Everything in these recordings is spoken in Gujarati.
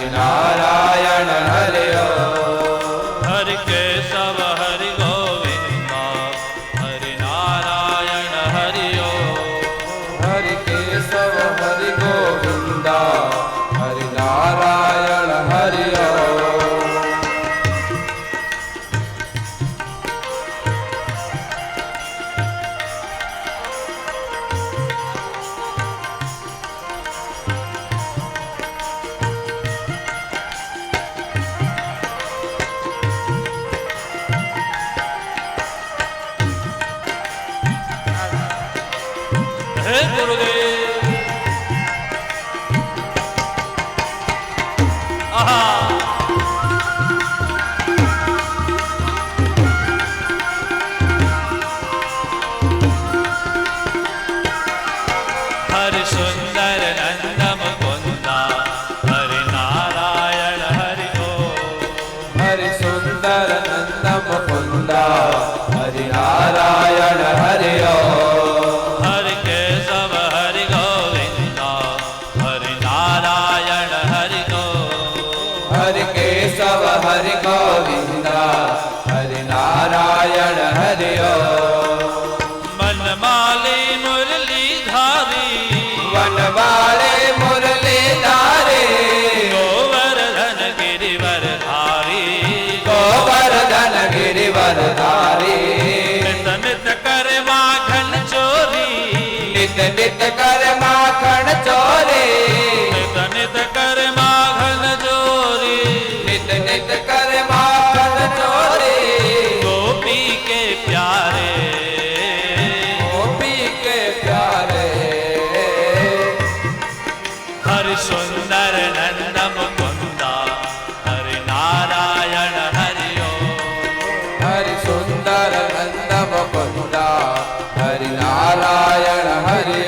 હરિ નારાયણ હરિ હરિ કેશવ હરિ ગોવિંદા હરિ નારાયણ હરિ હરિ કેશવ હરિ ગોવિંદા હરિ નારાયણ હરિ હે ગુરુદેવ આહા હરિ સુંદર નંદ મુકુંદા હરિ નારાયણ હરિ હરિ સુંદર નંદ મુકુંદા હરિ નારાયણ હરિ હરિ કેશવ હરિ ગોવિંદા હરિ નારાયણ હરિ હરિ કેશવ હરિ ગોવિંદા હરિ નારાયણ હરિ મનમાલી મુરલી ધારી વનવાળે મુરલી ધારે ગોવર્ધન ગિરિવર ધારી ગોવર્ધન ગિરિવર ધારી નિત નિત કરે માખન ચોરી નિત નિત કર માખણ ચોરે નિત નિત કરે માખન ચોરી નિત નિત કર માખણ ચોરે ગોપી કે પ્યારે ગોપી કે પ્યારે હરિ સુંદર નંદ મુકુંદા હરિ નારાયણ હરિ હરિ સુંદર નંદ મુકુંદા હરિ નારાયણ હરિ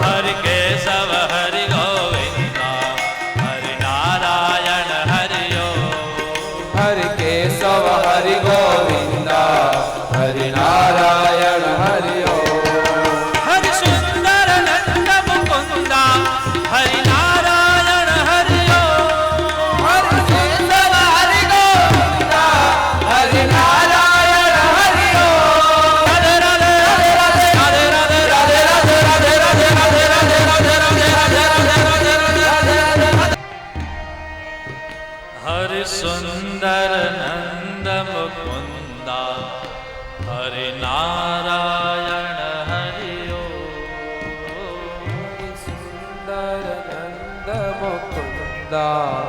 હરિ કેશવ હરિ ગોવિંદા હરિ નારાયણ હરિ હરિ કેશવ હરિ ગોવિંદા હરિ નારાયણ હરિ હરિ સુંદર નંદ મુકુંદા હરિ નારાયણ હરિ હરિ સુંદર હરિ ગોવિંદા હરિ નારાયણ હરિ રાધે રાધે રાધે રાધે રાધે રાધે રાધે રાધે રાધે રાધે રાધે રાધે રાધે રાધે હરિ સુંદર નંદ મુકુંદા હરિ નારાયણ હરિ સુંદર નંદ મુકુંદા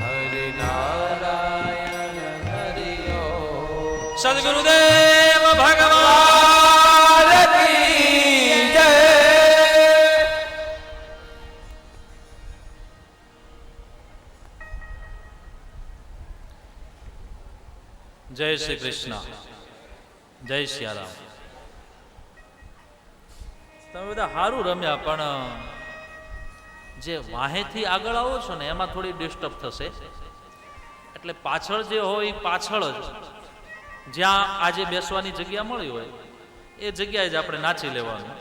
હરિ નારાયણ હરિ સદગુરુદેવ ભગવાન કી જય જય શ્રી કૃષ્ણ જય સિયારામ. તમે બધા સારું રમ્યા, પણ જે વાહેથી આગળ આવો છો ને એમાં થોડી ડિસ્ટર્બ થશે. એટલે પાછળ જે હોય એ પાછળ જ જ્યાં આજે બેસવાની જગ્યા મળી હોય એ જગ્યાએ જ આપણે નાચી લેવાનું.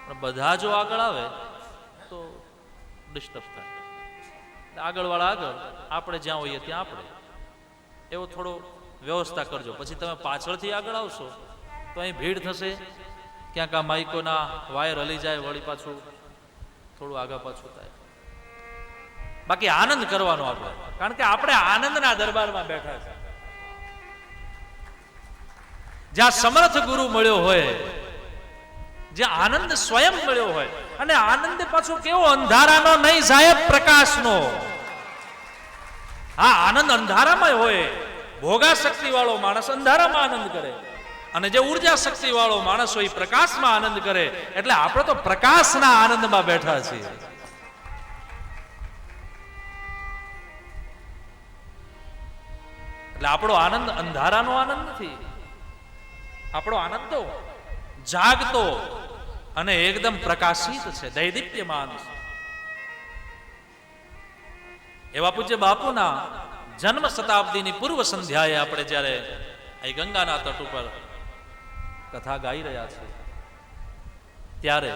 પણ બધા જો આગળ આવે તો ડિસ્ટર્બ થાય. આગળવાળા આગળ, આપણે જ્યાં હોઈએ ત્યાં આપણે, એવો થોડો વ્યવસ્થા કરજો. પછી તમે પાછળથી આગળ આવશો તો અહીં ભીડ થશે, ક્યાંક આ માઇકોના વાયર હલી જાય, વળી પાછું થોડું આગા પાછું થાય. બાકી આનંદ કરવાનો આપણે, કારણ કે આપણે આનંદના દરબારમાં બેઠા છે. જ્યાં સમર્થ ગુરુ મળ્યો હોય, જ્યાં આનંદ સ્વયં મળ્યો હોય, અને આનંદ પાછો કેવો અંધારાનો નહીં સાહેબ, પ્રકાશનો. હા, આનંદ અંધારામાં હોય. ભોગા શક્તિ વાળો માણસ અંધારામાં આનંદ કરે, અને જે ઉર્જા શક્તિ વાળો માણસ હોય પ્રકાશમાં આનંદ કરે. એટલે આપણે તો પ્રકાશના આનંદમાં બેઠા છીએ. એટલે આપણો આનંદ અંધારાનો આનંદ નથી. આપણો આનંદ તો જાગતો અને એકદમ પ્રકાશિત છે, દૈદીપ્યમાન છે. એવા પૂજ્ય બાપુના જન્મ શતાબ્દીની પૂર્વ સંધ્યાએ આપણે જ્યારે અહીં ગંગાના તટ ઉપર કથા ગાઈ રહ્યા છીએ, ત્યારે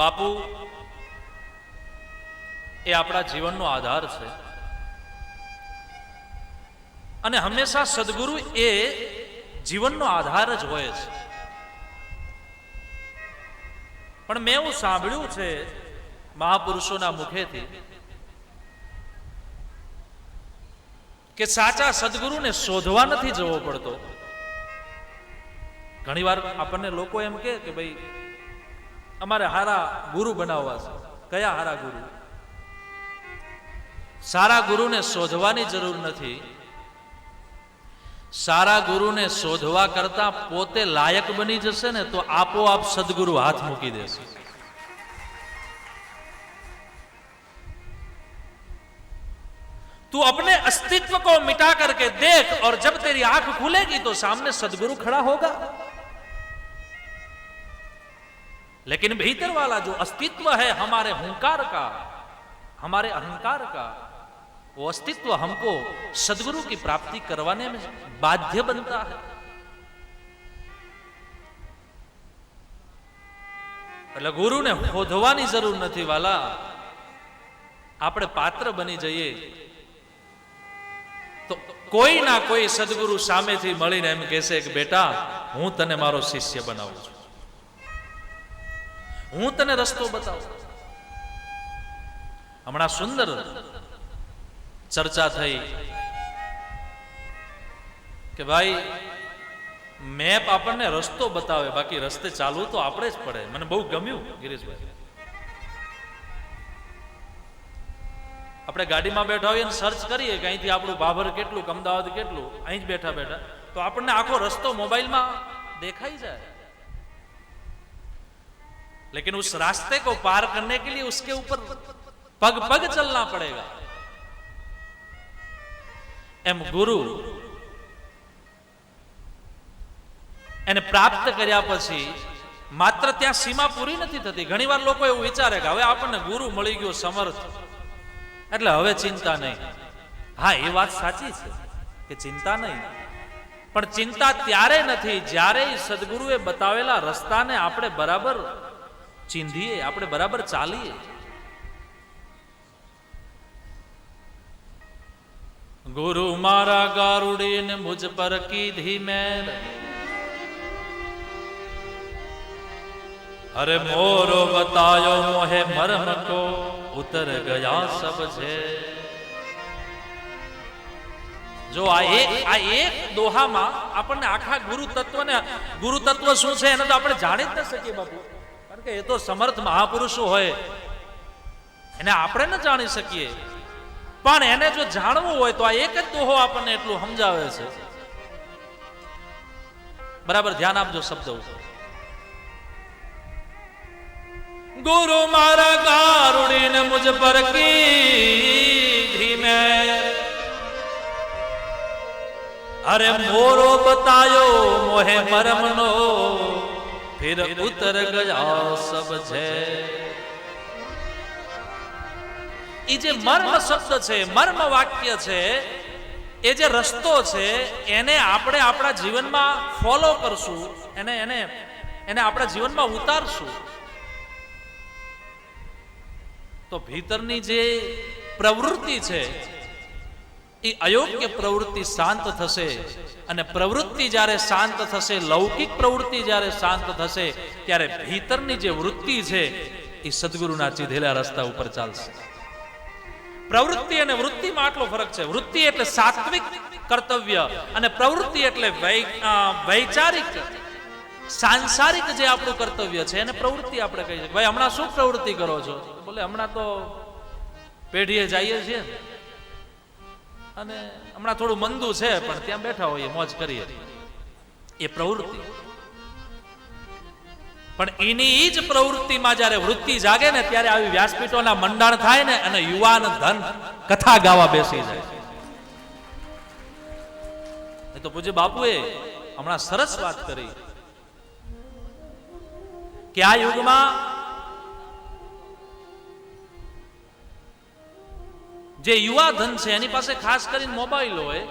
બાપુ એ આપણા જીવનનો આધાર છે અને હંમેશા સદગુરુ એ જીવનનો આધાર જ હોય છે. પણ મેં એવું સાંભળ્યું છે મહાપુરુષોના મુખેથી કે સાચા સદગુરુને શોધવા નથી જવો પડતો. ઘણીવાર આપણને લોકો એમ કે ભાઈ અમારે હારા ગુરુ બનાવવા છે. કયા હારા ગુરુ? સારા ગુરુને શોધવાની જરૂર નથી. સારા ગુરુને શોધવા કરતા પોતે લાયક બની જશે ને તો આપોઆપ સદગુરુ હાથ મૂકી દેશે. तू अपने अस्तित्व को मिटा करके देख और जब तेरी आंख खुलेगी तो सामने सदगुरु खड़ा होगा. लेकिन भीतर वाला जो अस्तित्व है हमारे हुंकार का, हमारे अहंकार का, वो अस्तित्व हमको सदगुरु की प्राप्ति करवाने में बाध्य बनता है. એટલે ગુરુને શોધવાની જરૂર નથી વાલા. આપણે પાત્ર બની જઈએ તો કોઈ ના કોઈ સદગુરુ સામેથી મળીને એમ કહેશે કે બેટા હું તને મારો શિષ્ય બનાવું છું, હું તને રસ્તો બતાવું. હમણાં સુંદર ચર્ચા થઈ કે ભાઈ મેપ આપણને રસ્તો બતાવે, બાકી રસ્તે ચાલવું તો આપણે જ પડે. મને બહુ ગમ્યું ગિરીશભાઈ. આપણે ગાડીમાં બેઠા હોઈએ સર્ચ કરીએ કે અહીંથી આપણું ભાભર કેટલું, અમદાવાદ કેટલું, અહીં જ બેઠા બેઠા તો આપણને આખો રસ્તો મોબાઈલમાં દેખાઈ જાય. लेकिन उस रास्ते को पार करने के लिए उसके ऊपर पग पग चलना पड़ेगा. एम गुरु એને પ્રાપ્ત કર્યા પછી માત્ર ત્યાં સીમા પૂરી નથી થતી. ઘણીવાર લોકો એવું વિચારે કે હવે આપણને ગુરુ મળી ગયો સમર્થ એટલે હવે ચિંતા નહીં. હા, એ વાત સાચી છે કે ચિંતા નહીં, પણ ચિંતા ત્યારે નથી જ્યારે સદગુરુએ બતાવેલા રસ્તાને આપણે બરાબર ચીંધીએ, આપણે બરાબર ચાલીએ. ગુરુ મારા ગારુડીને મુझ પર કીધી મેર, अरे मोरो बतायो मोहे मर्म को उतर गया सब છે. જો આ એક દોહામાં આપણને આખા ગુરુ તત્વ શું છે એને તો આપણે જાણી જ ન શકીએ બાપુ. કારણ કે એ તો સમર્થ મહાપુરુષો હોય, એને આપણે ન જાણી શકીએ. પણ એને જો જાણવું હોય તો આ એક જ દોહો આપણને એટલું સમજાવે છે. બરાબર ધ્યાન આપજો શબ્દ ઉપર. गुरु मारा गारुड़ीने मुझ पर कीधी में, अरे मोरो बतायो मोहे मरमनो फिर उतर गया सब છે. એ જે મર્મ શબ્દ છે, મર્મ વાક્ય છે, એ જે રસ્તો છે એને આપણે આપણા જીવનમાં ફોલો કરશું, એને આપણા જીવનમાં ઉતારશું તો ભીતરની જે પ્રવૃત્તિ છે એ અયોગ્ય પ્રવૃત્તિ શાંત થશે. અને પ્રવૃત્તિ જ્યારે શાંત થશે, લૌકિક પ્રવૃત્તિ જ્યારે શાંત થશે ત્યારે ભીતરની જે વૃત્તિ છે એ સદગુરુના ચીધેલા રસ્તા ઉપર ચાલશે. પ્રવૃત્તિ અને વૃત્તિમાં આટલો ફરક છે. વૃત્તિ એટલે સાત્વિક કર્તવ્ય અને પ્રવૃત્તિ એટલે વૈચારિક સાંસારિક જે આપણું કર્તવ્ય છે એને પ્રવૃત્તિ આપણે કહી શકીએ. ભાઈ હમણાં શું પ્રવૃત્તિ કરો છો? બોલે હમણાં તો પેઢીએ જઈએ છીએ અને હમણાં થોડું મંદુ છે પણ ત્યાં બેઠા હોઈએ, મોજ કરીએ. એ પ્રવૃત્તિ. પણ એની જ પ્રવૃત્તિમાં જ્યારે વૃત્તિ જાગે ને ત્યારે આવી વ્યાસપીઠોના મંડાણ થાય ને અને યુવાન ધન કથા ગાવા બેસી જાય. એ તો પૂજ્ય બાપુએ હમણાં સરસ વાત કરી કે આ યુગમાં જે યુવા ધન છે એની પાસે ખાસ કરીને મોબાઈલ હોય,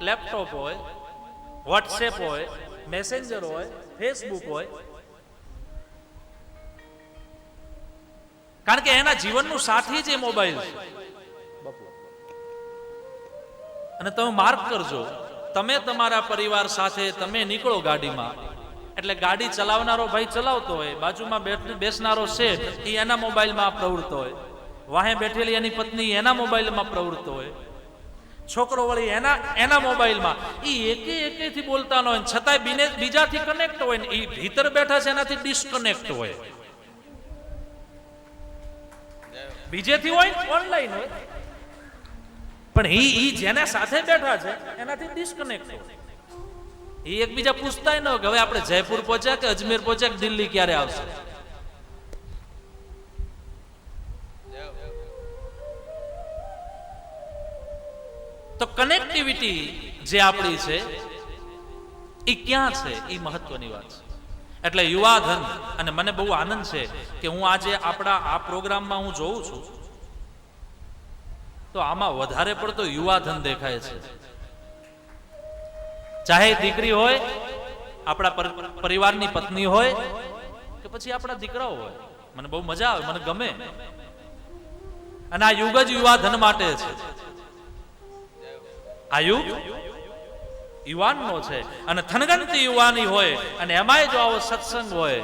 લેપટોપ હોય, વોટ્સએપ હોય, મેસેન્જર હોય, ફેસબુક હોય. કારણ કે એના જીવનનું સાથી જ એ મોબાઈલ છે. અને તમે માર્ક કરજો, તમે તમારા પરિવાર સાથે તમે નીકળો ગાડીમાં, એટલે ગાડી ચલાવનારો ભાઈ ચલાવતો હોય, બાજુમાં બેસનારો શેઠ એ એના મોબાઈલમાં પ્રવૃત્ત હોય, વાહે બેઠેલી એની પત્ની એના મોબાઈલમાં પ્રવૃત્ત હોય, છોકરો વળી એના મોબાઈલમાં, એ એકેથી બોલતા ન હોય છતાંય બીજાથી કનેક્ટ હોય ને એ ભીતર બેઠા છે એનાથી ડિસ્કનેક્ટ હોય, બીજેથી હોય ઓનલાઈન હોય, પણ એ જેના સાથે બેઠા છે એનાથી ડિસ્કનેક્ટ હોય. એ એકબીજા પૂછતાય ન હોય કે હવે આપણે જયપુર પહોંચ્યા કે અજમેર પહોંચ્યા કે દિલ્હી ક્યારે આવશે. તો કનેક્ટિવિટી જે આપણી છે એ ક્યાં છે એ મહત્વની વાત છે. એટલે યુવાધન, અને મને બહુ આનંદ છે કે હું આજે આપણા આ પ્રોગ્રામમાં હું જોઉં છું તો આમાં વધારે પડતો યુવાધન દેખાય છે. ચાહે દીકરી હોય, આપણા પરિવારની પત્ની હોય કે પછી આપણા દીકરાઓ હોય, મને બહુ મજા આવે, મને ગમે. અને આ યુગ જ યુવાધન માટે છે. આ યુગ યુવાનનો છે, અને થનગનતી યુવાની હોય અને એમાંય જો આવો સત્સંગ હોય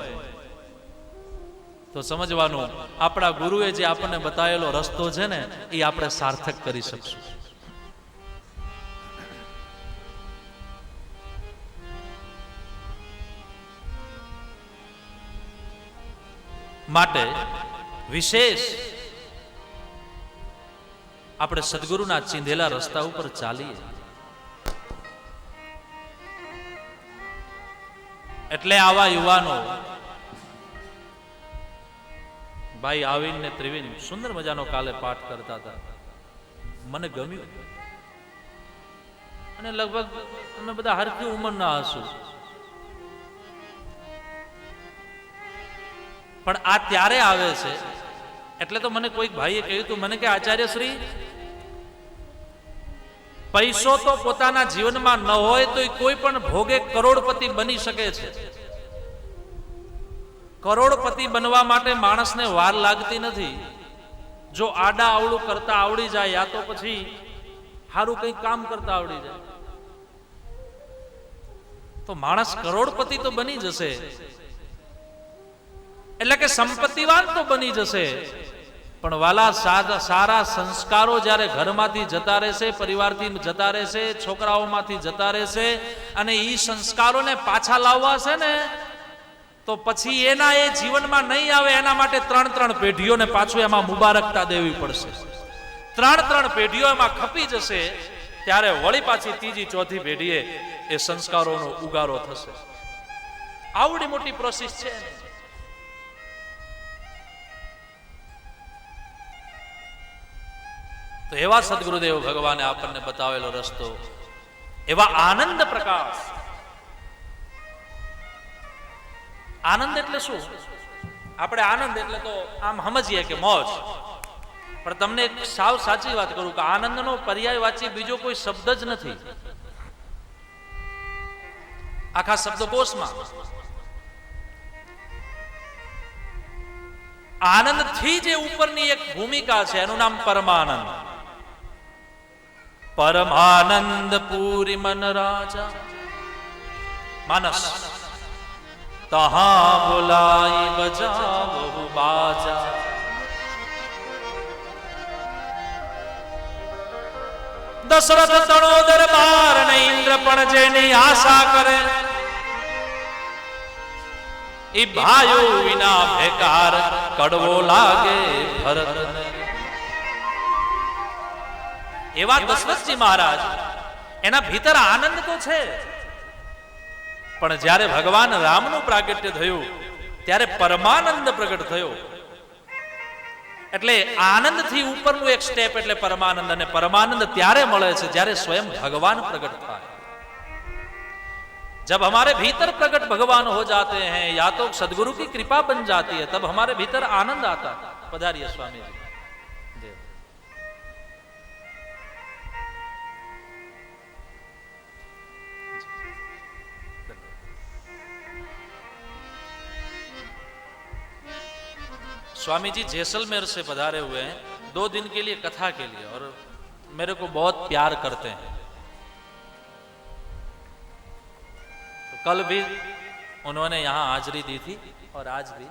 તો સમજવાનું આપણા ગુરુએ જે આપણને બતાવેલો રસ્તો છે ને એ આપણે સાર્થક કરી શકશું. માટે વિશેષ આપણે સદગુરુના ચીંધેલા રસ્તા ઉપર ચાલીએ. એટલે આવા યુવાનો, ભાઈ આવીન ને ત્રિવેણી સુંદર મજાનો કાલે પાઠ કરતા હતા, મને ગમ્યું. અને લગભગ અમે બધા હરકી ઉંમરના હશું, પણ આ ત્યારે આવે છે. એટલે તો મને કોઈક ભાઈએ કહ્યું હતું, મને કે આચાર્ય શ્રી, પૈસો તો પોતાના જીવનમાં ન હોય તો કોઈ પણ ભોગે કરોડપતિ બની શકે છે. કરોડપતિ બનવા માટે માણસને વાર લાગતી નથી. જો આડા અવળું કરતા આવડી જાય, યા તો પછી સારું કંઈક કામ કરતા આવડી જાય, તો માણસ કરોડપતિ તો બની જશે. એટલે કે સંપત્તિવાન તો બની જશે. પણ વાલા સારા સંસ્કારો જ્યારે ઘરમાંથી જતા રહેશે, પરિવારથી જતા રહેશે, છોકરાઓમાંથી જતા રહેશે, અને એ સંસ્કારોને પાછા લાવવા છે ને, તો પછી એના એ જીવનમાં નહીં આવે. એના માટે 3 પેઢીઓને પાછું એમાં મુબારકતા દેવી પડશે. 3 પેઢીઓ એમાં ખપી જશે, ત્યારે વળી પાછી 3જી 4થી પેઢીએ એ સંસ્કારોનો ઉગારો થશે. આવડી મોટી પ્રોસેસ છે. તો એવા સદગુરુદેવ ભગવાને આપણને બતાવેલો રસ્તો, એવા આનંદ પ્રકાશ. આનંદ એટલે શું? આપણે આનંદ એટલે તો આમ સમજીએ કે મોજ, પણ તમને એક સાવ સાચી વાત કરું કે આનંદનો પર્યાયવાચી બીજો કોઈ શબ્દ જ નથી આખા શબ્દકોશમાં. આનંદ થી જે ઉપરની એક ભૂમિકા છે એનું નામ પરમાનંદ. પરમાનંદ પૂરી મન રાજા માનસ તહા બોલાઈ બજાવો બાજા. દશરથ તણો દરબાર ને ઇન્દ્ર પણ જેની આશા કરે, એ ભાયો વિના બેકાર કડવો લાગે ભરતને. એવા દશરથજી મહારાજ, એના ભીતર આનંદ તો છે, પણ જ્યારે ભગવાન રામનું પ્રાગટ્ય થયું ત્યારે પરમાનંદ પ્રગટ થયો. એટલે આનંદ થી ઉપરનું એક સ્ટેપ એટલે પરમાનંદ. અને પરમાનંદ ત્યારે મળે છે જ્યારે સ્વયં ભગવાન પ્રગટ થાય. जब हमारे भीतर प्रकट भगवान हो जाते हैं, या तो सदगुरु की कृपा बन जाती है, तब हमारे भीतर आनंद आता है. पधारिए स्वामी जी. स्वामी जी जैसलमेर से पधारे हुए हैं 2 दिन के लिए कथा के लिए, और मेरे को बहुत प्यार करते हैं। तो कल भी उन्होंने यहाँ हाजिरी दी थी और आज भी।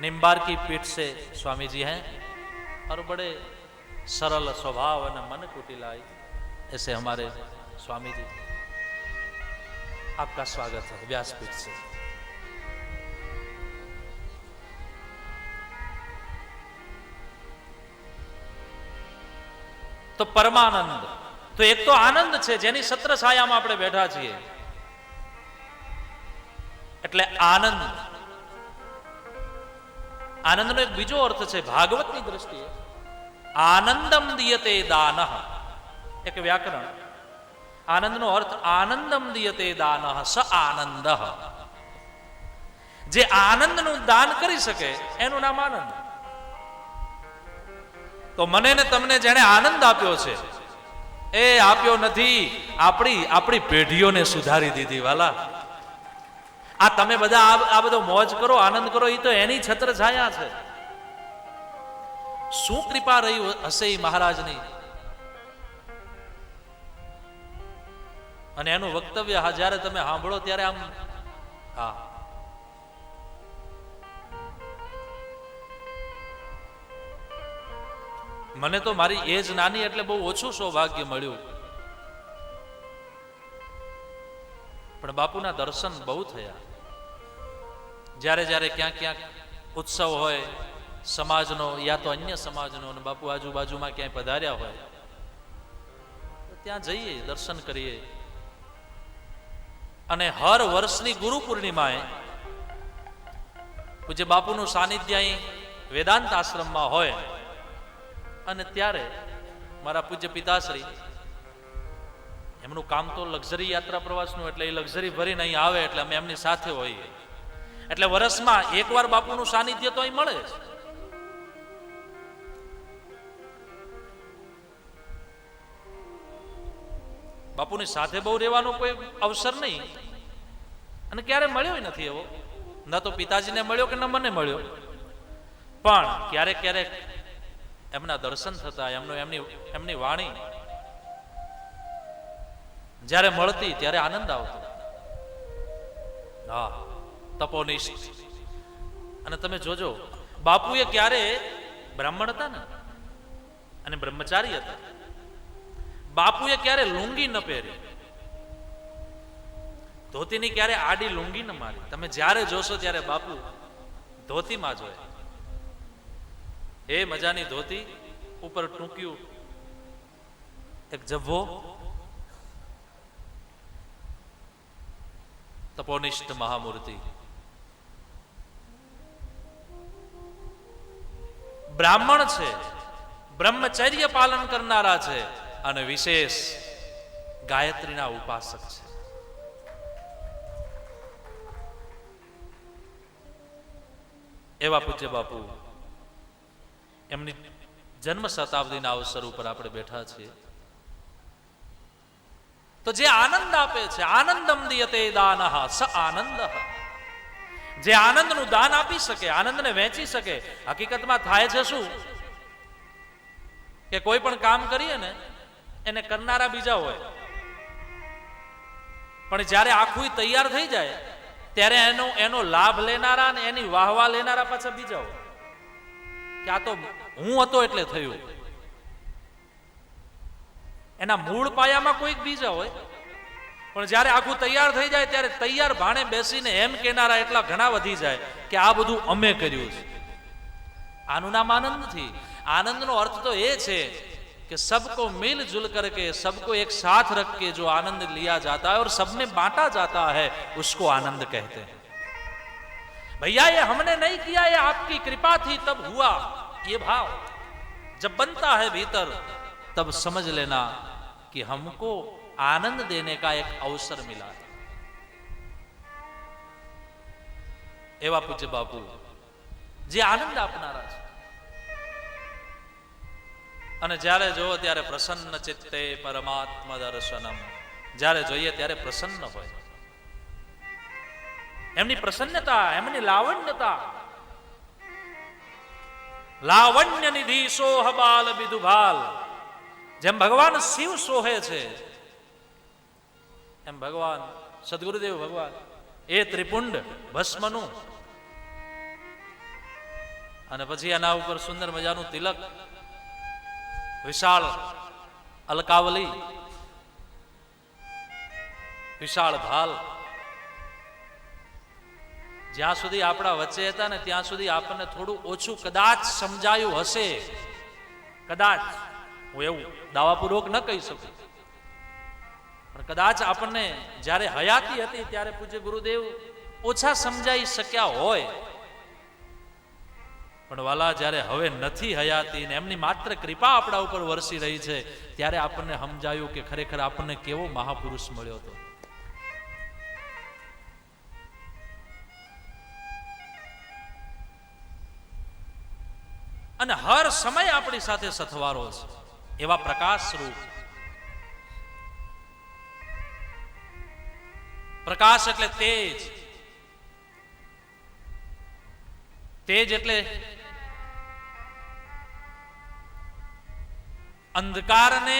निम्बार की पीठ से स्वामी जी हैं और बड़े सरल स्वभाव और मन कुटिलाई ऐसे हमारे स्वामी जी। आपका स्वागत है व्यासपीठ से। तो परमानंद, तो एक तो आनंद છે જેની સત્ર છાયામાં આપણે બેઠા છીએ, એટલે આનંદ. આનંદનો એક બીજો અર્થ છે ભાગવતની દ્રષ્ટિએ, આનંદમ દિયતે દાનઃ. એક વ્યાકરણ, આનંદનો અર્થ આનંદમ દિયતે દાનઃ સ આનંદઃ. જે આનંદનું દાન કરી શકે એનું નામ આનંદ. તો મને ને તમને જેણે આનંદ આપ્યો છે એ આપ્યો નથી, આપણી પેઢીઓને સુધારી દીધી વાલા. આ તમે બધા આ બધો મોજ કરો, આનંદ કરો, એ તો એની છત્ર છાયા છે. શું કૃપા રહી હશે એ મહારાજની. અને એનું વક્તવ્ય જ્યારે તમે સાંભળો ત્યારે આમ હા, મને તો મારી એજ નાની એટલે બહુ ઓછું સૌભાગ્ય મળ્યું, પણ બાપુના દર્શન બહુ થયા. જ્યારે જ્યારે ક્યાંક ક્યાંક ઉત્સવ હોય સમાજનો યા તો અન્ય સમાજનો, અને બાપુ આજુબાજુમાં ક્યાંય પધાર્યા હોય તો ત્યાં જઈએ, દર્શન કરીએ. અને હર વર્ષની ગુરુ પૂર્ણિમાએ પૂજ્ય બાપુનું સાનિધ્ય અહીં વેદાંત આશ્રમમાં હોય, અને ત્યારે મારા પૂજ્ય પિતાશ્રી, એમનું કામ તો લક્ઝરી યાત્રા પ્રવાસનું, એટલે એ લક્ઝરી ભરીને અહીં આવે એટલે અમે એમની સાથે હોઈએ. એટલે વર્ષમાં એકવાર બાપુનું સાનિધ્ય તો અહીં મળે જ. બાપુની સાથે બહુ રહેવાનો કોઈ અવસર નહીં, અને ક્યારે મળ્યો નથી એવો. ન તો પિતાજીને મળ્યો કે ન મને મળ્યો, પણ ક્યારેક ક્યારેક એમના દર્શન થતા, એમની વાણી જ્યારે મળતી ત્યારે આનંદ આવતો. હા, તપોનિષ્ઠ. અને તમે જોજો, બાપુએ ક્યારે બ્રાહ્મણ હતા ને અને બ્રહ્મચારી હતા, બાપુએ ક્યારે લુંગી ન પહેરી, ધોતીની ક્યારે આડી લુંગી ન મારી. તમે જ્યારે જોશો ત્યારે બાપુ ધોતીમાં જ હોય. એ મજાની ધોતી, ઉપર ટૂંક્યું એક જભ્ભો. તપોનિષ્ઠ મહામૂર્તિ, બ્રાહ્મણ છે, બ્રહ્મચર્ય પાલન કરનારા છે, અને વિશેષ ગાયત્રીના ઉપાસક છે. એવા પૂજ્ય બાપુ, એમની જન્મ શતાબ્દીના અવસર ઉપર આપણે બેઠા છીએ. તો જે આનંદ આપે છે, આનંદમ દિયતે દાનઃ સ આનંદઃ. જે આનંદનું દાન આપી શકે, આનંદને વહેંચી શકે. હકીકતમાં થાય છે શું કે કોઈ પણ કામ કરીએ ને એને કરનારા બીજા હોય, પણ જ્યારે આખું તૈયાર થઈ જાય ત્યારે એનો લાભ લેનારા અને એની વાહવા લેનારા પાછા બીજા હોય કે આ તો હું હતો એટલે થયું. એના મૂળ પાયામાં કોઈક બીજા હોય, પણ જ્યારે આખું તૈયાર થઈ જાય ત્યારે તૈયાર ભાણે બેસીને એમ કહેનારા એટલા ઘણા વધી જાય કે આ બધું અમે કર્યું છે. આનું નામ આનંદ નથી. આનંદનો અર્થ તો એ છે कि सबको मिलजुल करके, सबको एक साथ रख के जो आनंद लिया जाता है और सब में बांटा जाता है, उसको आनंद कहते हैं. भैया ये हमने नहीं किया, ये आपकी कृपा थी तब हुआ. ये भाव जब बनता है भीतर, तब समझ लेना कि हमको आनंद देने का एक अवसर मिला है. एवा पूज्य बापू जे आनंद आपनारा છે. અને જ્યારે જોવો ત્યારે પ્રસન્ન ચિત્તે પરમાત્મા દર્શનમ. જ્યારે જોઈએ ત્યારે પ્રસન્ન હોય. એમની પ્રસન્નતા, એમની લાવણ્યતા લાવણ્ય નિધિ સોહ બાલ વિદુભાલ. જેમ ભગવાન શિવ સોહે છે એમ ભગવાન સદગુરુદેવ ભગવાન એ ત્રિપુંડ ભસ્મનું અને પછી આના ઉપર સુંદર મજાનું તિલક, વિશાળ અલકાવલી, વિશાળ ભાલ. જ્યાં સુધી આપણા વચ્ચે હતા ને ત્યાં સુધી આપણને થોડું ઓછું કદાચ સમજાયું હશે, કદાચ, હું એવું દાવાપૂર્વક ન કહી શકું, પણ કદાચ આપણને જ્યારે હયાતી હતી ત્યારે પૂજ્ય ગુરુદેવ ઓછા સમજાઈ શક્યા હોય. પણ વાલા, જ્યારે હવે નથી હયાતી ને એમની માત્ર કૃપા આપણા ઉપર વરસી રહી છે, ત્યારે આપણને સમજાયું કે ખરેખર આપણને કેવો મહાપુરુષ મળ્યો હતો. અને હર સમય આપણી સાથે સથવારો છે એવા પ્રકાશ રૂપ. પ્રકાશ એટલે તેજ, તેજ એટલે અંધકારને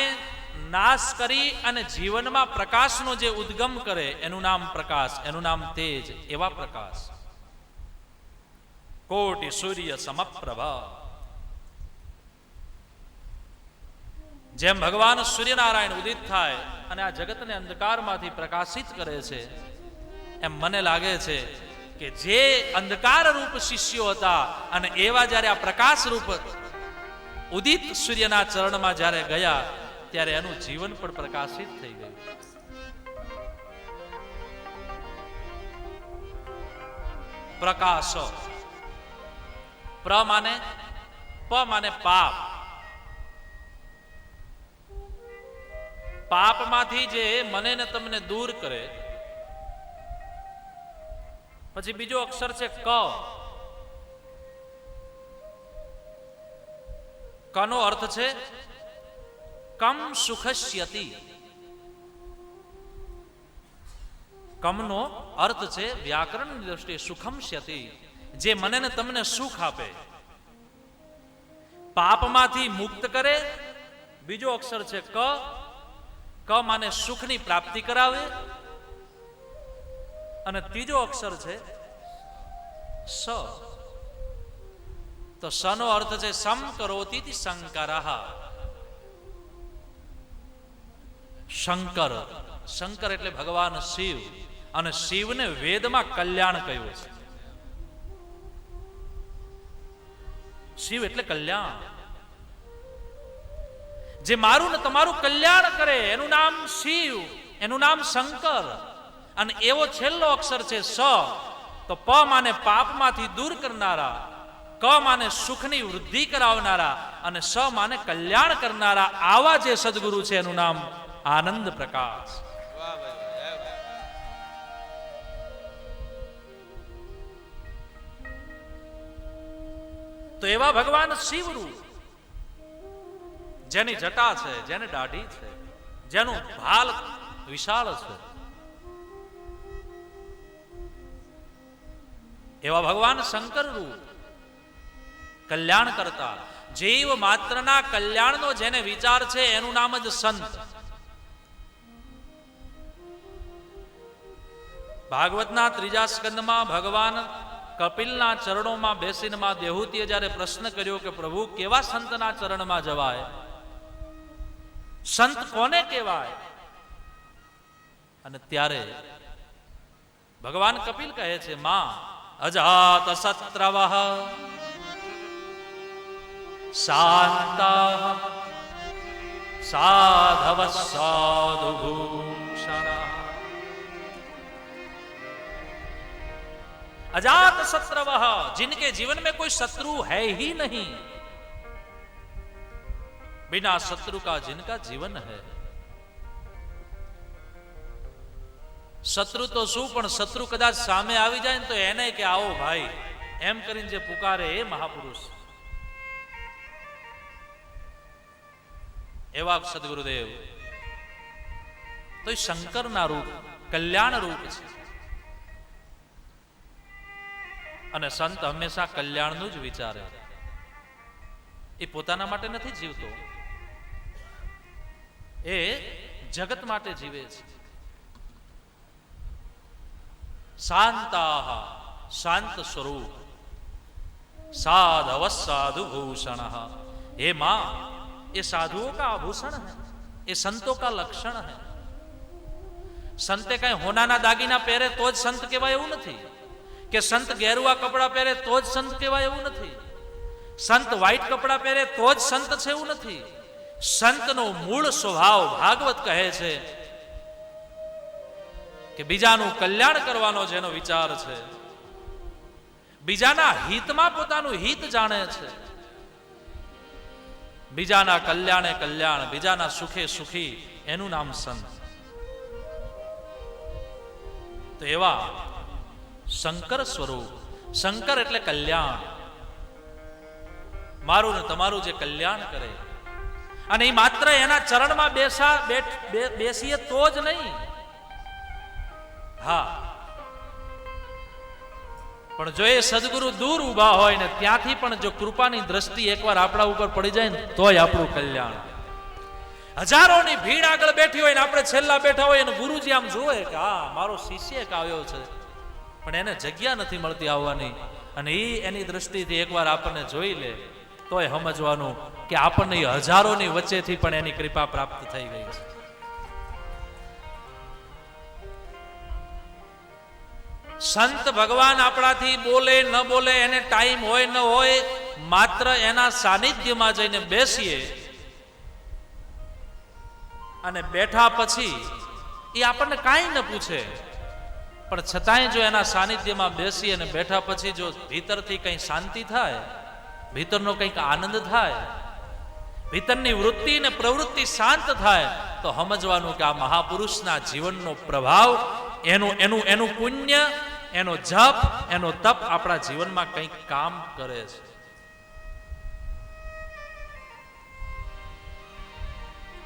નાશ કરી અને જીવનમાં પ્રકાશનો જે ઉદ્ગમ કરે એનું નામ પ્રકાશ, એનું નામ તેજ. એવા પ્રકાશ કોટિ સૂર્ય સમપ્રભા. જેમ ભગવાન સૂર્યનારાયણ ઉદિત થાય અને આ જગતને અંધકારમાંથી પ્રકાશિત કરે છે, એમ મને લાગે છે કે જે અંધકાર રૂપ શિષ્યો હતા અને એવા જ્યારે આ પ્રકાશ રૂપ ઉદિત સૂર્યના ચરણમાં જ્યારે ગયા ત્યારે એનું જીવન પણ પ્રકાશિત થઈ ગયું. પ્રકાશ, પ માને પાપ. પાપમાંથી જે મને ને તમને દૂર કરે. પછી બીજો અક્ષર છે ક. કનો અર્થ છે કમ સુખસ્યતિ. કમનો અર્થ છે વ્યાકરણની દ્રષ્ટિએ સુખમસ્યતિ, જે મને ને તમને સુખ આપે, પાપમાંથી મુક્ત કરે. બીજો અક્ષર છે ક. ક માને સુખની પ્રાપ્તિ કરાવે. અને ત્રીજો અક્ષર છે સ. તો સ નો અર્થ છે સમ કરોતિ શંકરઃ. શંકર, શંકર એટલે ભગવાન શિવ, અને શિવને વેદમાં કલ્યાણ કહ્યું છે. શિવ એટલે કલ્યાણ. જે મારું ને તમારું કલ્યાણ કરે એનું નામ શિવ, એનું નામ શંકર. અને એવો છેલ્લો અક્ષર છે સ. તો પ માને પાપમાંથી દૂર કરનારા, ક માને સુખની વૃદ્ધિ કરાવનારા, અને સ માને કલ્યાણ કરનારા. આવા જે સદગુરુ છે એનું નામ આનંદ પ્રકાશ. તો એવા ભગવાન શિવરૂપ, જેની જટા છે, જેને દાઢી છે, જેનું ભાલ વિશાળ છે, એવા ભગવાન શંકર રૂપ, કલ્યાણ કરતા, જીવ માત્રના કલ્યાણનો જેને વિચાર છે એનું નામ જ સંત. ભાગવતના 3જા સ્કંદમાં ભગવાન કપિલના ચરણોમાં બેસીને માં દેહૂતીએ જ્યારે પ્રશ્ન કર્યો કે પ્રભુ કેવા સંતના ચરણમાં જવાય, સંત કોને કહેવાય? અને ત્યારે ભગવાન કપિલ કહે છે માં અજાત શત્રવઃ શાંતા સાધવ સાધુભૂષણા. अजात शत्रव, जिनके जीवन में कोई शत्रु है ही नहीं, बिना शत्रु का जिनका जीवन है. शत्रु तो શું પણ શત્રુ કદાચ સામે આવી જાય ને તો એને કે આવો ભાઈ એમ કરીને જે પુકારે એ મહાપુરુષ. એવા સદગુરુદેવ તો શંકરના રૂપ, કલ્યાણ રૂપ છે. અને સંત હંમેશા કલ્યાણનું જ વિચારે. એ પોતાના માટે નથી જીવતો, એ જગત માટે જીવે છે. શાંતાહ શાંત સ્વરૂપ साधव साधु भूषण. हे मां, ये साधुओं का आभूषण है, ये संतों का लक्षण है. संते कई होनाना दागीना पहरे तो ज संत कहेवाय एवुं नथी, के संत गेरुआ कपड़ा पहरे तो ज संत कहेवाय एवुं नथी, संत व्हाइट कपड़ा पहरे तो ज संत छे एवुं नथी. संतनो मूળ स्वभाव भागवत कहे छे કે બીજાનું કલ્યાણ કરવાનો જેનો વિચાર છે, બીજાના હિતમાં પોતાનું હિત જાણે છે, બીજાના કલ્યાણે કલ્યાણ, બીજાના સુખે સુખી, એનું નામ સંત. તો એવા શંકર સ્વરૂપ, શંકર એટલે કલ્યાણ, મારું ને તમારું જે કલ્યાણ કરે, અને એ માત્ર એના ચરણમાં બેસીએ તો જ નહીં, હા, પણ જો એ સદગુરુ દૂર ઉભા હોય ને ત્યાંથી પણ જો કૃપાની દ્રષ્ટિ એકવાર આપણા ઉપર પડી જાય ને તોય આપણું કલ્યાણ. હજારોની ભીડ આગળ બેઠી હોય ને આપણે છેલ્લા બેઠા હોય અને ગુરુજી આમ જોવે કે હા મારો શિષ્ય એક આવ્યો છે, પણ એને જગ્યા નથી મળતી આવવાની, અને એ એની દ્રષ્ટિથી એકવાર આપણને જોઈ લે તોય સમજવાનું કે આપણને હજારોની વચ્ચેથી પણ એની કૃપા પ્રાપ્ત થઈ ગઈ છે. સંત ભગવાન આપણાથી બોલે ન બોલે, એને ટાઈમ હોય ન હોય, માત્ર એના સાનિધ્યમાં જઈને બેસીએ અને બેઠા પછી એ આપણને કાંઈ ન પૂછે, પણ છતાંય જો એના સાનિધ્યમાં બેસી અને બેઠા પછી જો ભીતરથી કંઈ શાંતિ થાય, ભીતરનો કંઈક આનંદ થાય, ભીતરની વૃત્તિ ને પ્રવૃત્તિ શાંત થાય, તો સમજવાનું કે આ મહાપુરુષના જીવનનો પ્રભાવ, એનું પુણ્ય, એનો જપ, એનો તપ આપણા જીવનમાં કંઈક કામ કરે છે.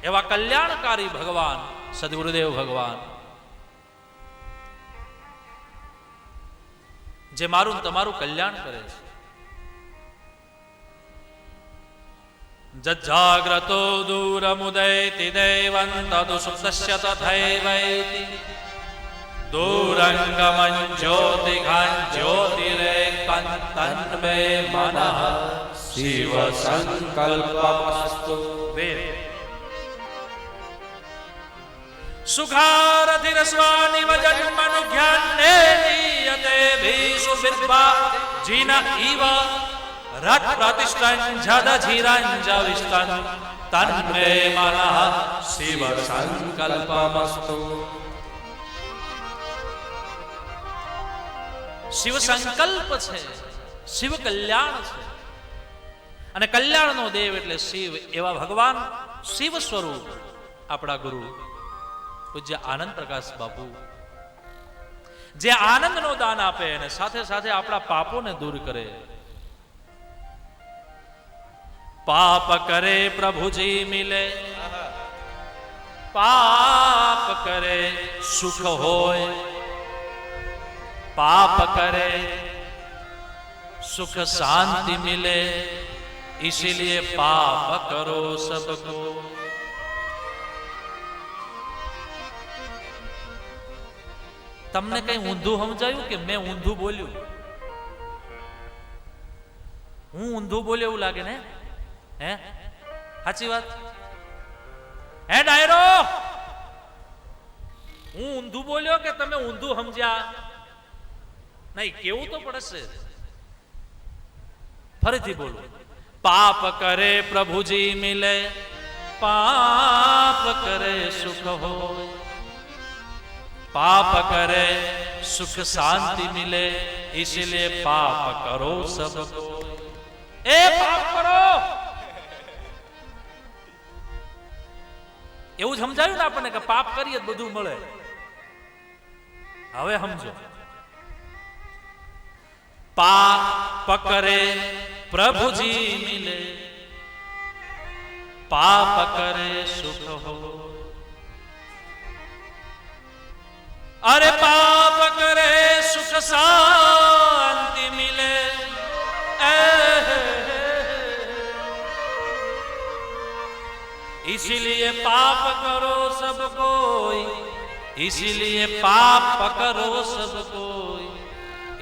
એવા કલ્યાણકારી ભગવાન સદગુરુદેવ ભગવાન, જે મારું તમારું કલ્યાણ કરે છે. જજાગ્રતો દૂરમુદયતિ દેવં તદુ સુપ્તસ્ય તથૈવૈતિ દૂરંગમં જ્યોતિઘં જ્યોતિરેકં તન્મે મનઃ શિવ સંકલ્પમસ્તુ. સુખારથિરસ્વાનિવ જન્મનુઘ્યાન્નેતીયતે ભીષુ બિર્બા જીન ઇવ રથ પ્રતિષ્ઠં જદધીરંજ વિષ્ટં તન્મે મનઃ શિવ સંકલ્પમસ્તુ. શિવ સંકલ્પ છે, શિવ કલ્યાણ છે, અને કલ્યાણનો દેવ એટલે શિવ. એવા ભગવાન શિવ સ્વરૂપ આપણા ગુરુ પૂજ્ય આનંદ પ્રકાશ બાપુ, જે આનંદનો દાન આપે અને સાથે સાથે આપણા પાપોને દૂર કરે. પાપ કરે પ્રભુજી મિલે, પાપ કરે સુખ હોય, पाप करे सुख शांति मिले, इसीलिए पाप करो सबको. તમને કઈ ઊંધું સમજાયું કે મેં ઊંધું બોલ્યું? હું ઊંધું બોલ્યો એવું લાગે ને? હે, સાચી વાત? હે ડાયરો, હું ઊંધું બોલ્યો કે તમે ઊંધું સમજ્યા? નહીં, કેવું તો પડશે. ફરીથી બોલો. પાપ કરે પ્રભુજી મિલે, પાપ કરે સુખ હોય, पाप करे सुख शांति मिले, इसलिए पाप करो सबको. ए पाप करो, એવું સમજાયું ને આપણને કે પાપ કરીએ બધું મળે. હવે સમજો, પાપ કરે પ્રભુજી મિલે, પાપ કરે સુખ હો. अरे पाप करे सुख शांति मिले, इसीलिए पाप करो सब कोई, इसीलिए पाप करो सब कोई,